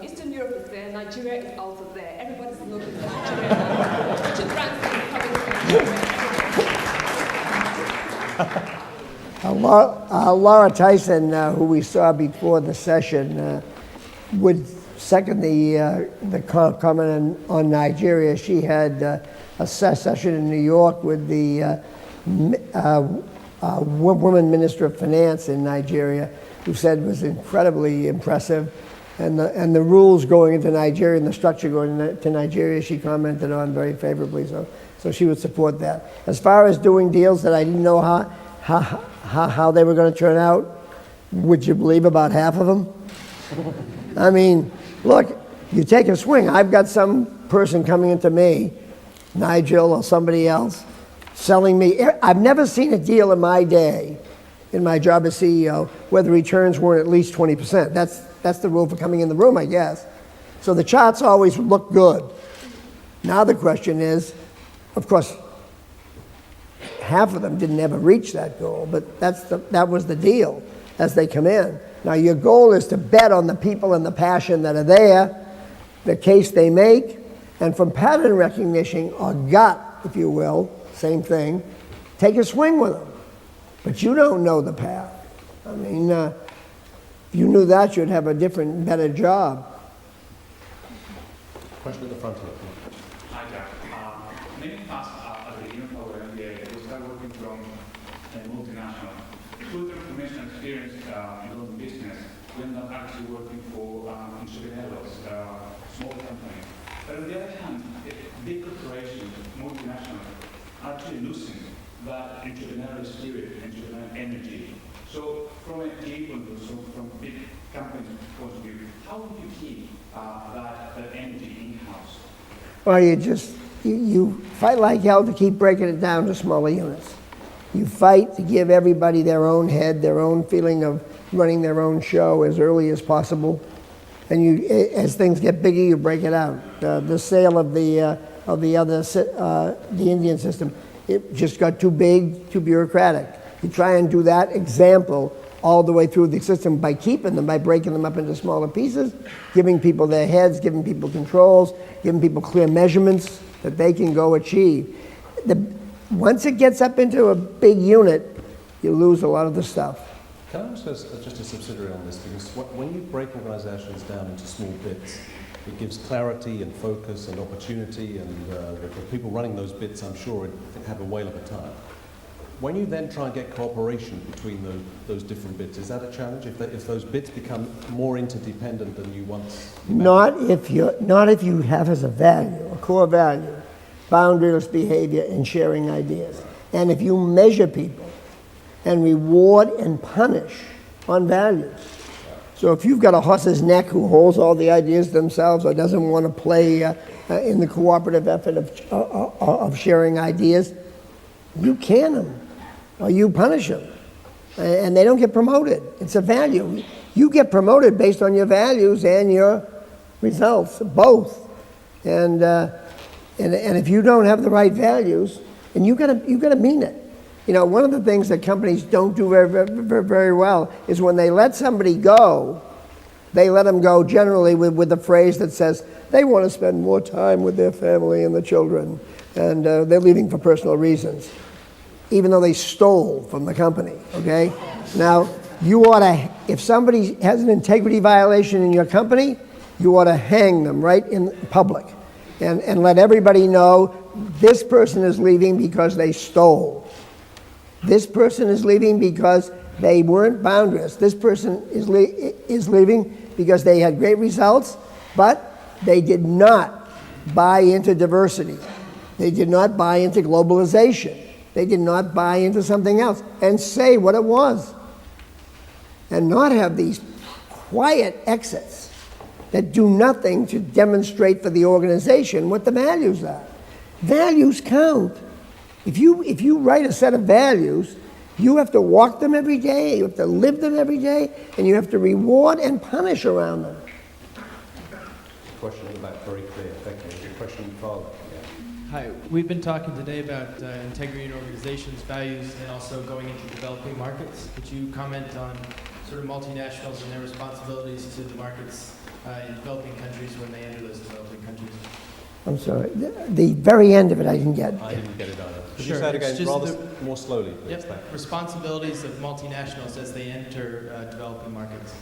Eastern Europe is there, Nigeria is also there. Everybody's looking at Nigeria. Richard Branson is coming to Nigeria. Laura Tyson, who we saw before the session, would second the comment on Nigeria. She had a session in New York with the woman minister of finance in Nigeria, who said was incredibly impressive. And the rules going into Nigeria and the structure going to Nigeria, she commented on very favorably. So she would support that. As far as doing deals that I didn't know how they were going to turn out, would you believe about half of them? I mean, look, you take a swing. I've got some person coming into me, Nigel or somebody else, selling me. I've never seen a deal in my day, in my job as CEO, where the returns weren't at least 20%. That's the rule for coming in the room, I guess. So the charts always look good. Now the question is, of course, half of them didn't ever reach that goal, but that was the deal as they come in. Now your goal is to bet on the people and the passion that are there, the case they make, and from pattern recognition or gut, if you will, same thing, take a swing with them. But you don't know the path. I mean, if you knew that, you'd have a different, better job. Question at the front here. Hi, Jack. Many of us at the beginning of our MBA, we started working from a multinational. Through the information and experience in own business, we ended up actually working for entrepreneurs, small companies. But on the other hand, big corporations, multinational, are actually losing that entrepreneurial spirit, entrepreneurial energy. So from a GE point of view, so from big companies' point of view, how would you keep that energy in-house? Well, you fight like hell to keep breaking it down to smaller units. You fight to give everybody their own head, their own feeling of running their own show as early as possible. And as things get bigger, you break it out. The sale of the Indian system, it just got too big, too bureaucratic. You try and do that example all the way through the system by keeping them, by breaking them up into smaller pieces, giving people their heads, giving people controls, giving people clear measurements that they can go achieve. Once it gets up into a big unit, you lose a lot of the stuff. Can I ask just a subsidiary on this? Because when you break organizations down into small bits, it gives clarity and focus and opportunity, and the people running those bits, I'm sure, have a whale of a time. When you then try and get cooperation between those different bits, is that a challenge? If those bits become more interdependent than you once imagined? Not if you have as a value, a core value, boundaryless behavior and sharing ideas. And if you measure people and reward and punish on values. So if you've got a horse's neck who holds all the ideas themselves or doesn't want to play in the cooperative effort of sharing ideas, you can them or you punish them. And they don't get promoted. It's a value. You get promoted based on your values and your results, both. And if you don't have the right values, and you gotta mean it. You know, one of the things that companies don't do very well is when they let somebody go, they let them go generally with a phrase that says they want to spend more time with their family and the children, and they're leaving for personal reasons, even though they stole from the company, okay? Now, you ought to, if somebody has an integrity violation in your company, you ought to hang them right in public and let everybody know this person is leaving because they stole. This person is leaving because they weren't boundaryless. This person is leaving because they had great results, but they did not buy into diversity. They did not buy into globalization. They did not buy into something else and say what it was. And not have these quiet exits that do nothing to demonstrate for the organization what the values are. Values count. If you write a set of values, you have to walk them every day, you have to live them every day, and you have to reward and punish around them. Question in the back, very clear. Thank you. Your question, Father. Hi, we've been talking today about integrity in organizations, values, and also going into developing markets. Could you comment on sort of multinationals and their responsibilities to the markets in developing countries when they enter those developing countries? I'm sorry, the very end of it I didn't get. I didn't get it either. Could Sure, you say it again, rather the, more slowly, please? Yep, responsibilities of multinationals as they enter developing markets.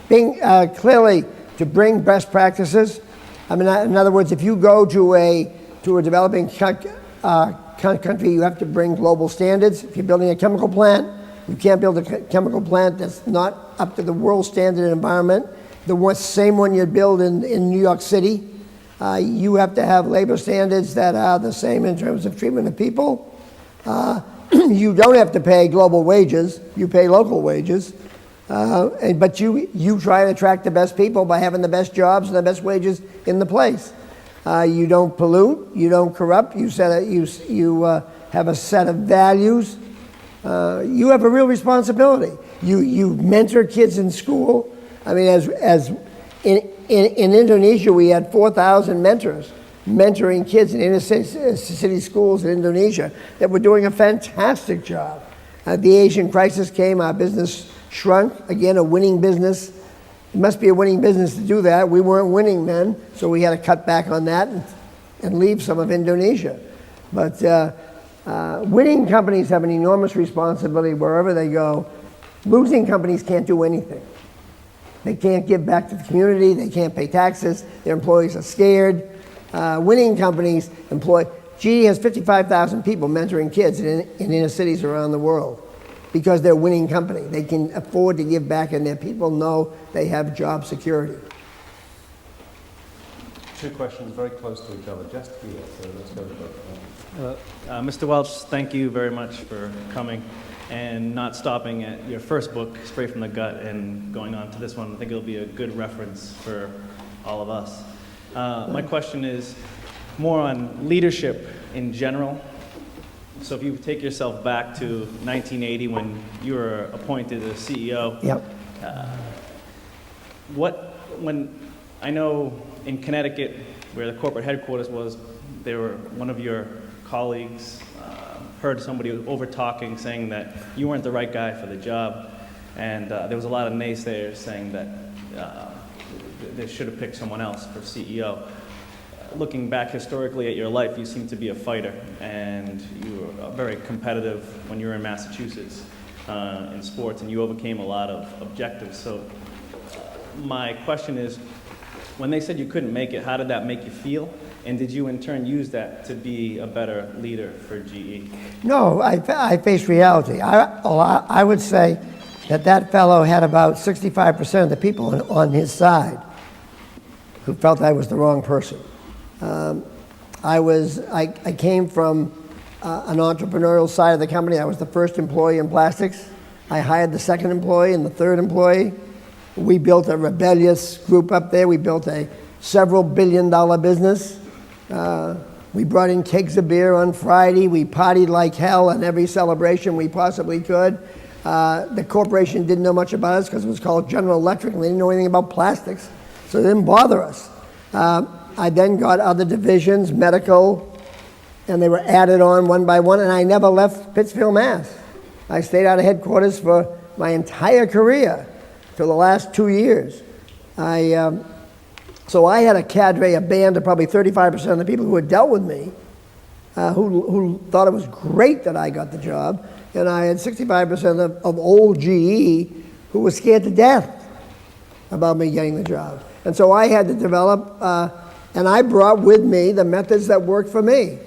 Being clearly to bring best practices. I mean, in other words, if you go to a developing country, you have to bring global standards. If you're building a chemical plant, you can't build a chemical plant that's not up to the world standard environment. The same one you'd build in New York City. You have to have labor standards that are the same in terms of treatment of people. You don't have to pay global wages. You pay local wages. But you try to attract the best people by having the best jobs and the best wages in the place. You don't pollute. You don't corrupt. You have a set of values. You have a real responsibility. You mentor kids in school. I mean, as in Indonesia, we had 4,000 mentors mentoring kids in inner city schools in Indonesia that were doing a fantastic job. The Asian crisis came, our business shrunk. Again, a winning business. It must be a winning business to do that. We weren't winning then, so we had to cut back on that and leave some of Indonesia. But winning companies have an enormous responsibility wherever they go. Losing companies can't do anything. They can't give back to the community. They can't pay taxes. Their employees are scared. Winning companies employ. GE has 55,000 people mentoring kids in inner cities around the world because they're a winning company. They can afford to give back, and their people know they have job security. Two questions very close to each other, just here. So let's go to both. Mr. Welch, thank you very much for coming and not stopping at your first book, Straight from the Gut, and going on to this one. I think it'll be a good reference for all of us. My question is more on leadership in general. So if you take yourself back to 1980 when you were appointed as CEO, yep. When I know in Connecticut, where the corporate headquarters was, one of your colleagues heard somebody over talking, saying that you weren't the right guy for the job, and there was a lot of naysayers saying that they should have picked someone else for CEO. Looking back historically at your life, you seem to be a fighter, and you were very competitive when you were in Massachusetts in sports, and you overcame a lot of objectives. So my question is, when they said you couldn't make it, how did that make you feel? And did you in turn use that to be a better leader for GE? No, I faced reality. I would say that fellow had about 65% of the people on his side who felt I was the wrong person. I came from an entrepreneurial side of the company. I was the first employee in plastics. I hired the second employee and the third employee. We built a rebellious group up there. We built a several billion-dollar business. We brought in kegs of beer on Friday. We partied like hell in every celebration we possibly could. The corporation didn't know much about us because it was called General Electric, and they didn't know anything about plastics, so it didn't bother us. I then got other divisions, medical, and they were added on one by one, and I never left Pittsfield, Mass. I stayed out of headquarters for my entire career for the last 2 years. So I had a cadre, a band of probably 35% of the people who had dealt with me, who thought it was great that I got the job, and I had 65% of old GE who were scared to death about me getting the job. And so I had to develop, and I brought with me the methods that worked for me.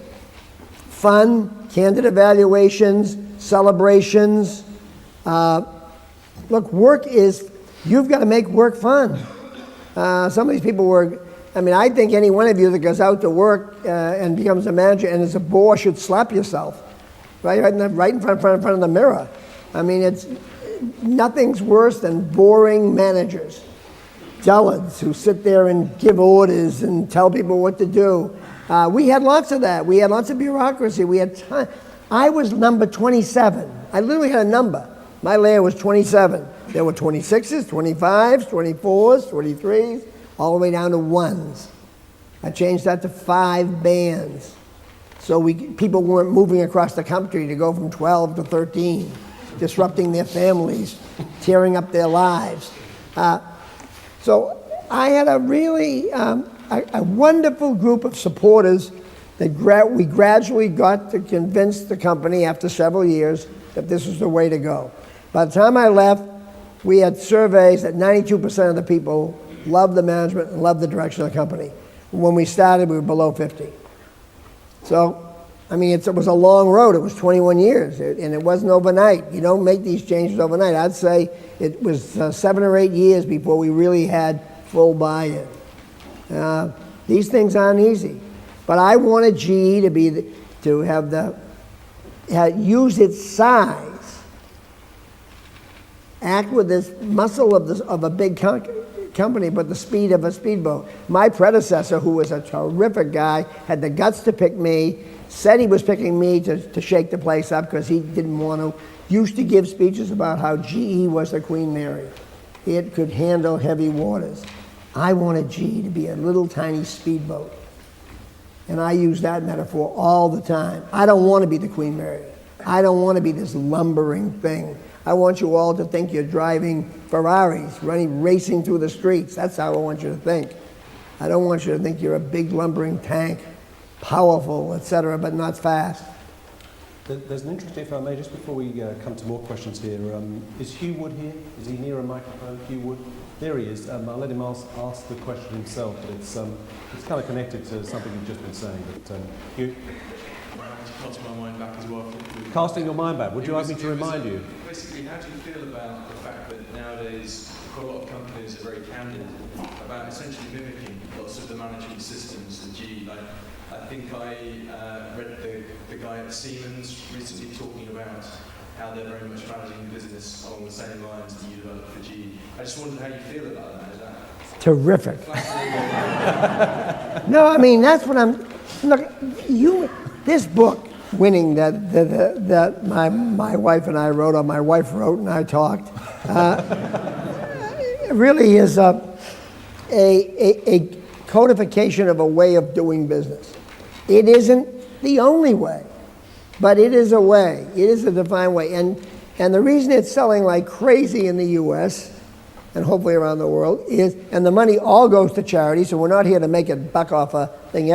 Fun, candid evaluations, celebrations. Look, work is, you've got to make work fun. Some of these people I think any one of you that goes out to work and becomes a manager and is a bore should slap yourself, right in front of the mirror. Nothing's worse than boring managers. Dullards who sit there and give orders and tell people what to do. We had lots of that. We had lots of bureaucracy. We had time. I was number 27. I literally had a number. My layer was 27. There were 26s, 25s, 24s, 23s, all the way down to 1s. I changed that to 5 bands. So people weren't moving across the country to go from 12 to 13, disrupting their families, tearing up their lives. So I had a really a wonderful group of supporters that we gradually got to convince the company after several years that this was the way to go. By the time I left, we had surveys that 92% of the people loved the management and loved the direction of the company. When we started, we were below 50. So, it was a long road. It was 21 years, and it wasn't overnight. You don't make these changes overnight. I'd say it was 7 or 8 years before we really had full buy-in. These things aren't easy. But I wanted GE to use its size, act with this muscle of a big company, but the speed of a speedboat. My predecessor, who was a terrific guy, had the guts to pick me, said he was picking me to shake the place up because he didn't want to, used to give speeches about how GE was the Queen Mary. It could handle heavy waters. I wanted GE to be a little tiny speedboat. And I use that metaphor all the time. I don't want to be the Queen Mary. I don't want to be this lumbering thing. I want you all to think you're driving Ferraris, racing through the streets. That's how I want you to think. I don't want you to think you're a big lumbering tank, powerful, etc., but not fast. There's an interesting, if I may, just before we come to more questions here, is Hugh Wood here? Is he near a microphone, Hugh Wood? There he is. I'll let him ask the question himself, but it's kind of connected to something you've just been saying. But Hugh? Casting my mind back as well. Casting your mind back, would you like me to remind you? Basically, how do you feel about the fact that nowadays quite a lot of companies are very candid about essentially mimicking lots of the management systems of GE? Like, I think I read the guy at Siemens recently talking about how they're very much managing the business along the same lines that you developed for GE. I just wondered how you feel about that. Is that terrific? No, that's what I'm. Look, this book, Winning, that my wife and I wrote, or my wife wrote and I talked, really is a codification of a way of doing business. It isn't the only way, but it is a way. It is a defined way. And the reason it's selling like crazy in the U.S. and hopefully around the world is, and the money all goes to charity, so we're not here to make a buck off a thing.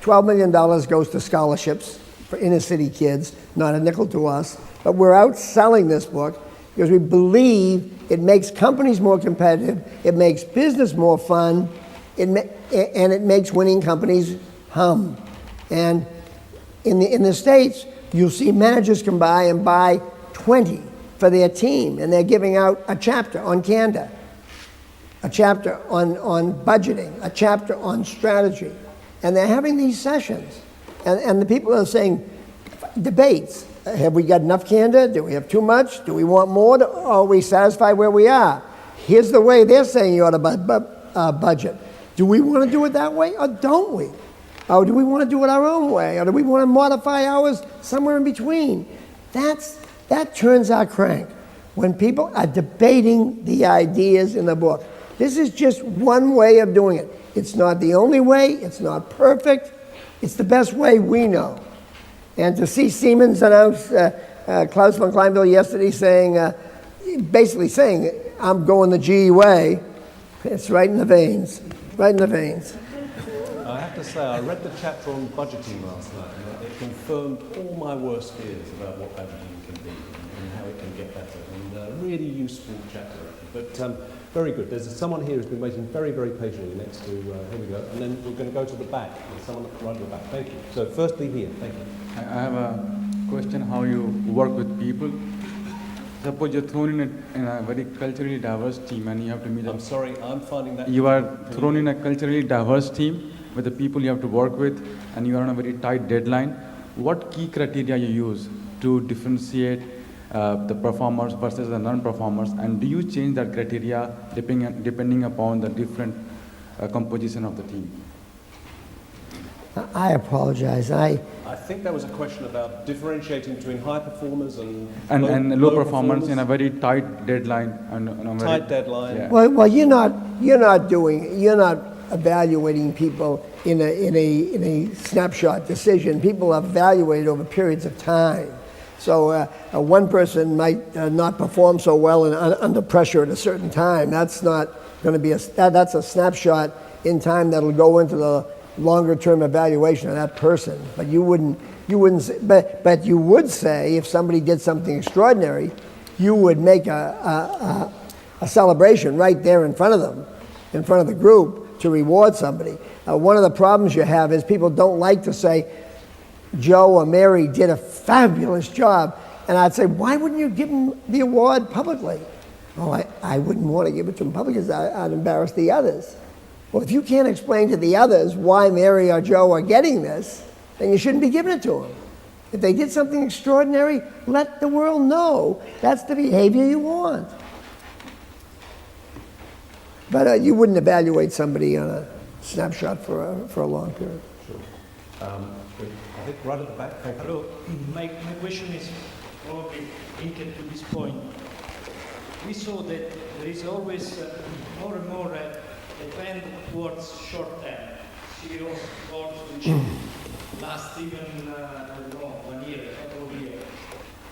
$12 million goes to scholarships for inner city kids, not a nickel to us. But we're out selling this book because we believe it makes companies more competitive, it makes business more fun, and it makes winning companies hum. And in the States, you'll see managers come by and buy 20 for their team, and they're giving out a chapter on candor, a chapter on budgeting, a chapter on strategy. And they're having these sessions. And the people are saying, debates. Have we got enough candor? Do we have too much? Do we want more? Or are we satisfied where we are? Here's the way they're saying you ought to budget. Do we want to do it that way, or don't we? Or do we want to do it our own way? Or do we want to modify ours somewhere in between? That turns our crank, when people are debating the ideas in the book. This is just one way of doing it. It's not the only way. It's not perfect. It's the best way we know. And to see Siemens announce Klaus von Kleinville yesterday basically saying, I'm going the GE way, it's right in the veins, right in the veins. I have to say, I read the chapter on budgeting last night, and it confirmed all my worst fears about what budgeting can be and how it can get better. And a really useful chapter, actually. But very good. There's someone here who's been waiting very, very patiently next to, here we go. And then we're going to go to the back. There's someone right at the back. Thank you. So firstly here, thank you. I have a question, how you work with people. Suppose you're thrown in a very culturally diverse team and you have to meet... I'm sorry, I'm finding that... You are thrown in a culturally diverse team with the people you have to work with, and you are on a very tight deadline. What key criteria you use to differentiate the performers versus the non-performers, and do you change that criteria depending upon the different composition of the team? I apologize. I think that was a question about differentiating between high performers and low performance in a very tight deadline. Tight deadline. Yeah. Well, you're not evaluating people in a snapshot decision. People are evaluated over periods of time. So one person might not perform so well under pressure at a certain time. That's not going to be that's a snapshot in time that'll go into the longer-term evaluation of that person. But you wouldn't say, but you would say, if somebody did something extraordinary, you would make a celebration right there in front of them, in front of the group, to reward somebody. One of the problems you have is people don't like to say, Joe or Mary did a fabulous job. And I'd say, why wouldn't you give them the award publicly? Oh, I wouldn't want to give it to them publicly because I'd embarrass the others. Well, if you can't explain to the others why Mary or Joe are getting this, then you shouldn't be giving it to them. If they did something extraordinary, let the world know that's the behavior you want. But you wouldn't evaluate somebody on a snapshot for a long period. Sure. I think right at the back. Thank you. Hello. My question is probably linked to this point. We saw that there is always more and more a trend towards short-term CEOs boards which last even, I don't know, 1 year, a couple of years.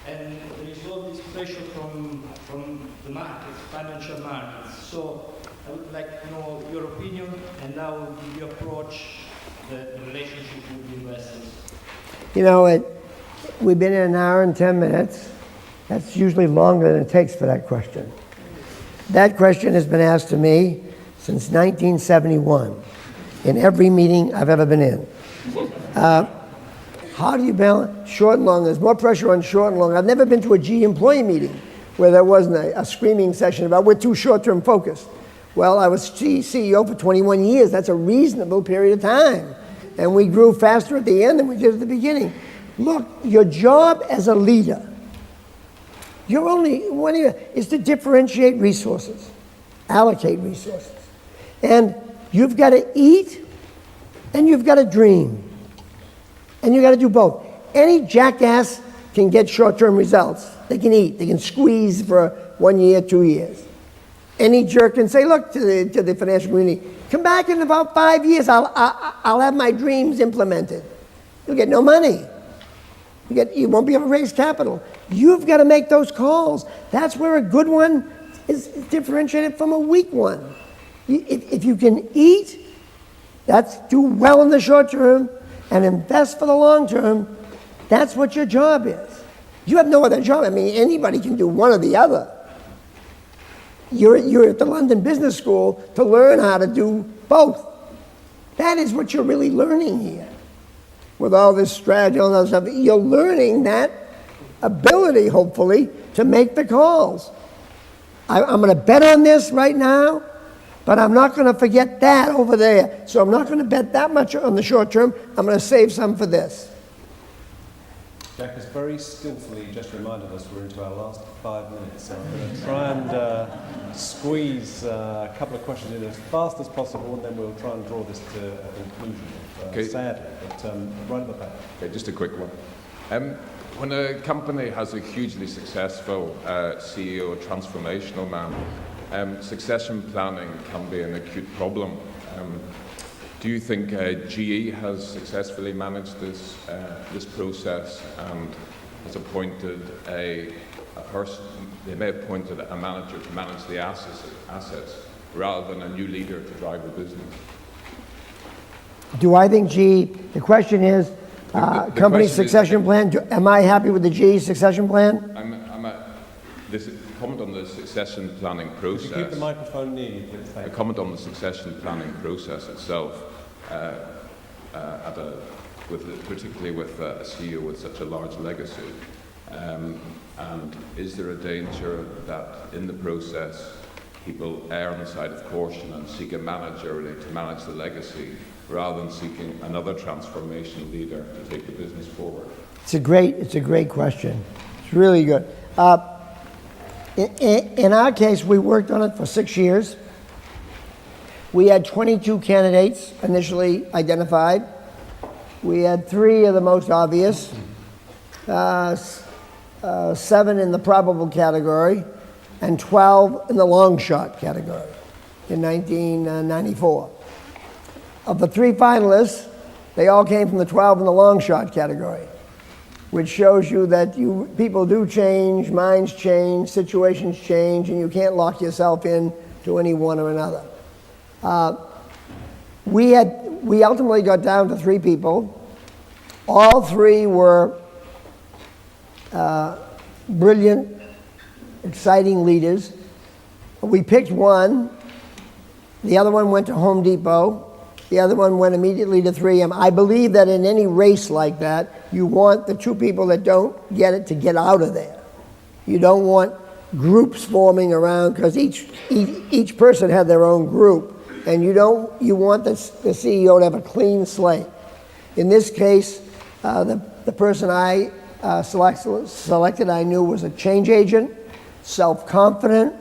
And there is all this pressure from the markets, financial markets. So I would like to know your opinion and how you approach the relationship with investors. You know, we've been in an hour and 10 minutes. That's usually longer than it takes for that question. That question has been asked to me since 1971 in every meeting I've ever been in. How do you balance short and long? There's more pressure on short and long. I've never been to a GE employee meeting where there wasn't a screaming session about we're too short-term focused. Well, I was CEO for 21 years. That's a reasonable period of time. And we grew faster at the end than we did at the beginning. Look, your job as a leader, is to differentiate resources, allocate resources. And you've got to eat and you've got to dream. And you've got to do both. Any jackass can get short-term results. They can eat. They can squeeze for 1 year, 2 years. Any jerk can say, look, to the financial community, come back in about 5 years, I'll have my dreams implemented. You'll get no money. You won't be able to raise capital. You've got to make those calls. That's where a good one is differentiated from a weak one. If you can eat, do well in the short term and invest for the long term, that's what your job is. You have no other job. I mean, anybody can do one or the other. You're at the London Business School to learn how to do both. That is what you're really learning here. with all this strategy, all that stuff, you're learning that ability, hopefully, to make the calls. I'm going to bet on this right now, but I'm not going to forget that over there. So I'm not going to bet that much on the short term. I'm going to save some for this. Jack has very skillfully just reminded us we're into our last 5 minutes, so I'm going to try and squeeze a couple of questions in as fast as possible, and then we'll try and draw this to a conclusion, sadly, but right at the back. Okay, just a quick one. When a company has a hugely successful CEO, a transformational man, succession planning can be an acute problem. Do you think GE has successfully managed this process and has appointed a person? They may have appointed a manager to manage the assets rather than a new leader to drive the business. Do I think GE? The question is, company succession plan. Am I happy with the GE succession plan? This comment on the succession planning process. Could you keep the microphone near you, please? A comment on the succession planning process itself, particularly with a CEO with such a large legacy. And is there a danger that in the process people err on the side of caution and seek a manager really to manage the legacy rather than seeking another transformation leader to take the business forward? It's a great question. It's really good. In our case, we worked on it for 6 years. We had 22 candidates initially identified. We had 3 of the most obvious, 7 in the probable category, and 12 in the long shot category in 1994. Of the 3 finalists, they all came from the 12 in the long shot category, which shows you that people do change, minds change, situations change, and you can't lock yourself in to any one or another. We ultimately got down to 3 people. All 3 were brilliant, exciting leaders. We picked one. The other one went to Home Depot. The other one went immediately to 3M. I believe that in any race like that, you want the 2 people that don't get it to get out of there. You don't want groups forming around, because each person had their own group, and you want the CEO to have a clean slate. In this case, the person I selected, I knew was a change agent, self-confident,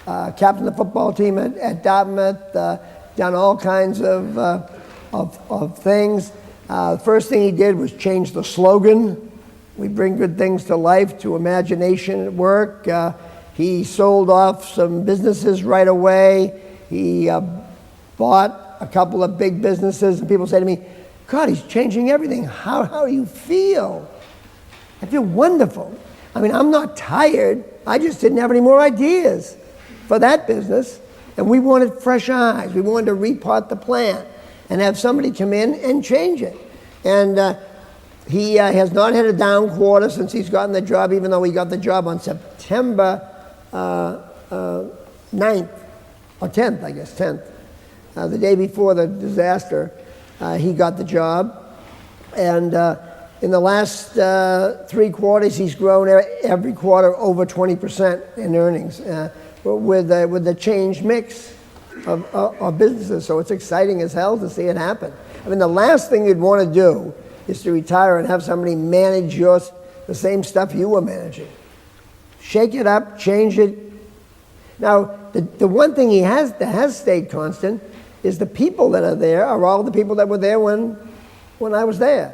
captain of the football team at Dartmouth, done all kinds of things. The first thing he did was change the slogan. We bring good things to life, to imagination at work. He sold off some businesses right away. He bought a couple of big businesses, and people say to me, God, he's changing everything. How do you feel? I feel wonderful. I mean, I'm not tired. I just didn't have any more ideas for that business. And we wanted fresh eyes. We wanted to repot the plant and have somebody come in and change it. And he has not had a down quarter since he's gotten the job, even though he got the job on September 9th, or 10th, I guess, 10th. The day before the disaster, he got the job. And in the last 3 quarters, he's grown every quarter over 20% in earnings. With the change mix of businesses. So it's exciting as hell to see it happen. I mean, the last thing you'd want to do is to retire and have somebody manage the same stuff you were managing. Shake it up, change it. Now, the one thing that has stayed constant is the people that are there are all the people that were there when I was there.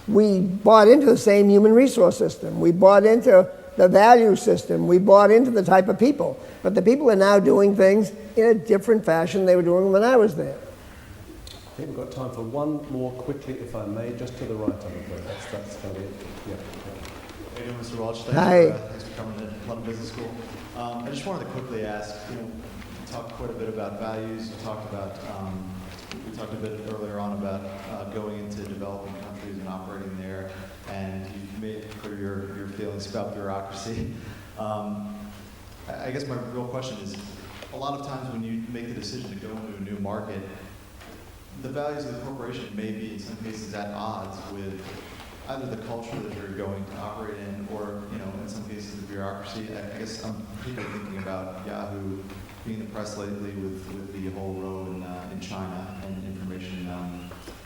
We bought into the same human resource system. We bought into the value system. We bought into the type of people. But the people are now doing things in a different fashion they were doing when I was there. I think we've got time for one more quickly, if I may, just to the right, I'm afraid. That's going to be it. Yeah. How you doing, Mr. Welch? Thanks for coming to London Business School. I just wanted to quickly ask, you talked quite a bit about values. You talked about, we talked a bit earlier on about going into developing countries and operating there, and you've made clear your feelings about bureaucracy. I guess my real question is, a lot of times when you make the decision to go into a new market, the values of the corporation may be in some cases at odds with either the culture that you're going to operate in, or in some cases the bureaucracy. I guess I'm particularly thinking about Yahoo being in the press lately with the whole row in China and information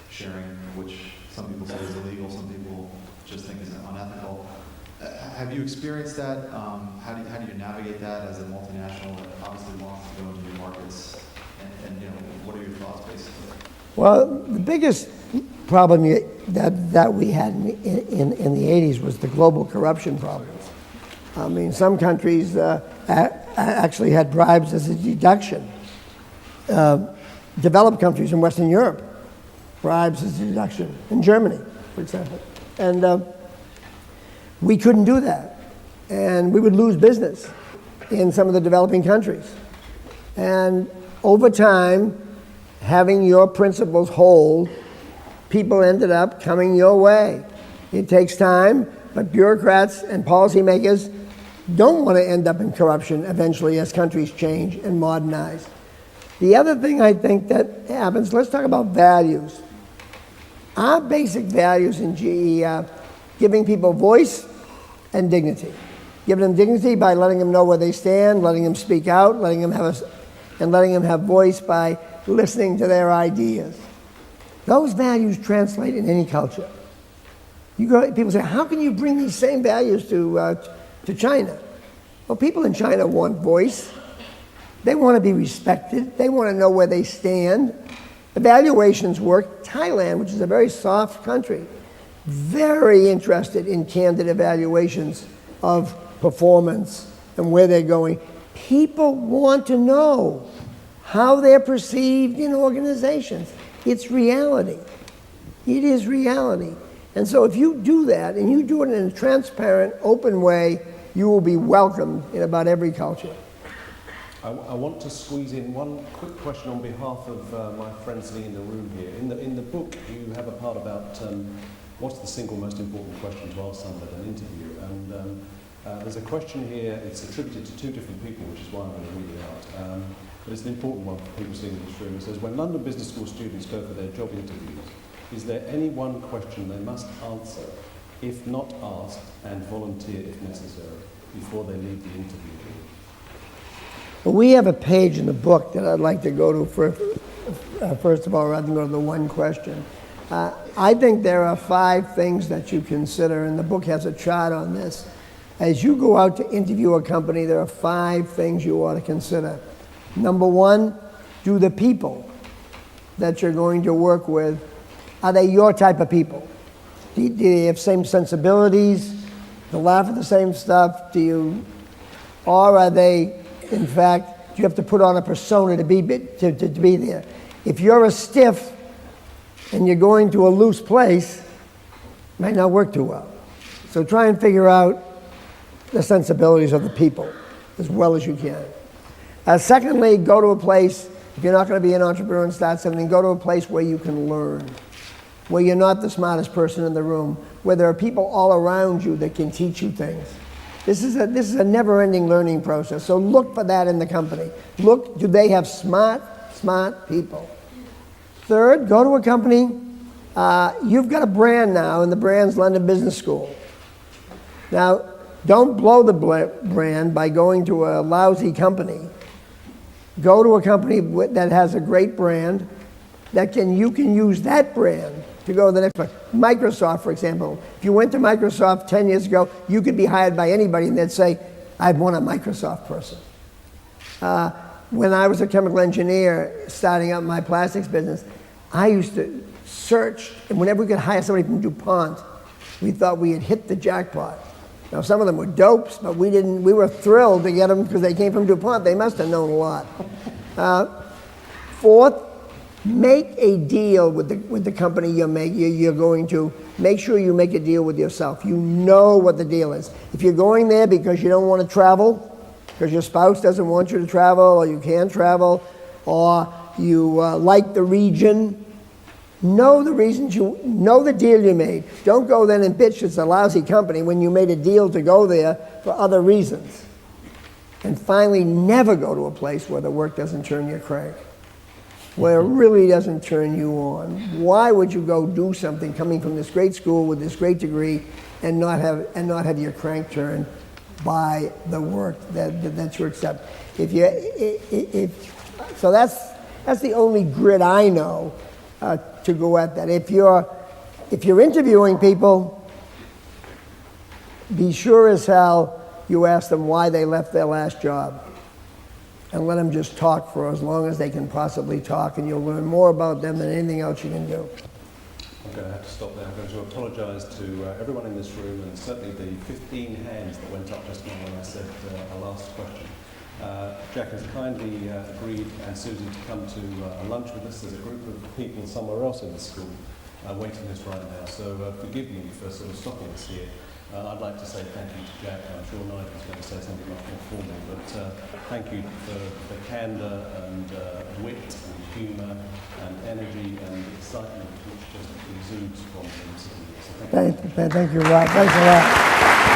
sharing, which some people say is illegal, some people just think is unethical. Have you experienced that? How do you navigate that as a multinational that obviously wants to go into new markets? And what are your thoughts basically? Well, the biggest problem that we had in the 80s was the global corruption problems. I mean, some countries actually had bribes as a deduction. Developed countries in Western Europe, bribes as a deduction. In Germany, for example. And we couldn't do that. And we would lose business in some of the developing countries. And over time, having your principles hold, people ended up coming your way. It takes time, but bureaucrats and policymakers don't want to end up in corruption eventually as countries change and modernize. The other thing I think that happens, let's talk about values. Our basic values in GE are giving people voice and dignity. Giving them dignity by letting them know where they stand, letting them speak out, letting them have voice by listening to their ideas. Those values translate in any culture. People say, how can you bring these same values to China? Well, people in China want voice. They want to be respected. They want to know where they stand. Evaluations work. Thailand, which is a very soft country, very interested in candid evaluations of performance and where they're going. People want to know how they're perceived in organizations. It's reality. It is reality. And so if you do that, and you do it in a transparent, open way, you will be welcomed in about every culture. I want to squeeze in one quick question on behalf of my friends sitting in the room here. In the book, you have a part about what's the single most important question to ask someone at an interview. And there's a question here, it's attributed to two different people, which is why I'm going to read it out. But it's an important one for people sitting in this room. It says, when London Business School students go for their job interviews, is there any one question they must answer, if not asked, and volunteer if necessary, before they leave the interview? Well, we have a page in the book that I'd like to go to first of all, rather than go to the one question. I think there are 5 things that you consider, and the book has a chart on this. As you go out to interview a company, there are 5 things you ought to consider. Number 1, do the people that you're going to work with, are they your type of people? Do they have same sensibilities? Do you laugh at the same stuff? Or are they, in fact, do you have to put on a persona to be there? If you're a stiff and you're going to a loose place, it might not work too well. So try and figure out the sensibilities of the people as well as you can. Secondly, go to a place, if you're not going to be an entrepreneur and start something, go to a place where you can learn, where you're not the smartest person in the room, where there are people all around you that can teach you things. This is a never-ending learning process, so look for that in the company. Look, do they have smart people? Third, go to a company, you've got a brand now, and the brand's London Business School. Now, don't blow the brand by going to a lousy company. Go to a company that has a great brand, you can use that brand to go to the next one. Microsoft, for example. If you went to Microsoft 10 years ago, you could be hired by anybody and they'd say, I want a Microsoft person. When I was a chemical engineer starting out my plastics business, I used to search, and whenever we could hire somebody from DuPont, we thought we had hit the jackpot. Now, some of them were dopes, but we were thrilled to get them because they came from DuPont. They must have known a lot. Fourth, make a deal with the company you're going to. Make sure you make a deal with yourself. You know what the deal is. If you're going there because you don't want to travel, because your spouse doesn't want you to travel, or you can't travel, or you like the region, know the reasons know the deal you made. Don't go then and bitch it's a lousy company when you made a deal to go there for other reasons. And finally, never go to a place where the work doesn't turn your crank. where it really doesn't turn you on? Why would you go do something coming from this great school with this great degree and not have your crank turned by the work that you accept? So that's the only grid I know to go at that. If you're interviewing people, be sure as hell you ask them why they left their last job, and let them just talk for as long as they can possibly talk, and you'll learn more about them than anything else you can do. I'm going to have to stop there. I'm going to apologise to everyone in this room, and certainly the 15 hands that went up just now when I said our last question. Jack has kindly agreed, and Susie, to come to a lunch with us. There's a group of people somewhere else in the school waiting us right now, so forgive me for sort of stopping us here. I'd like to say thank you to Jack. I'm sure Nigel's going to say something much more formal, but thank you for the candour and wit and humour and energy and excitement which just exudes from him. So Thank you, Rob. Thanks a lot.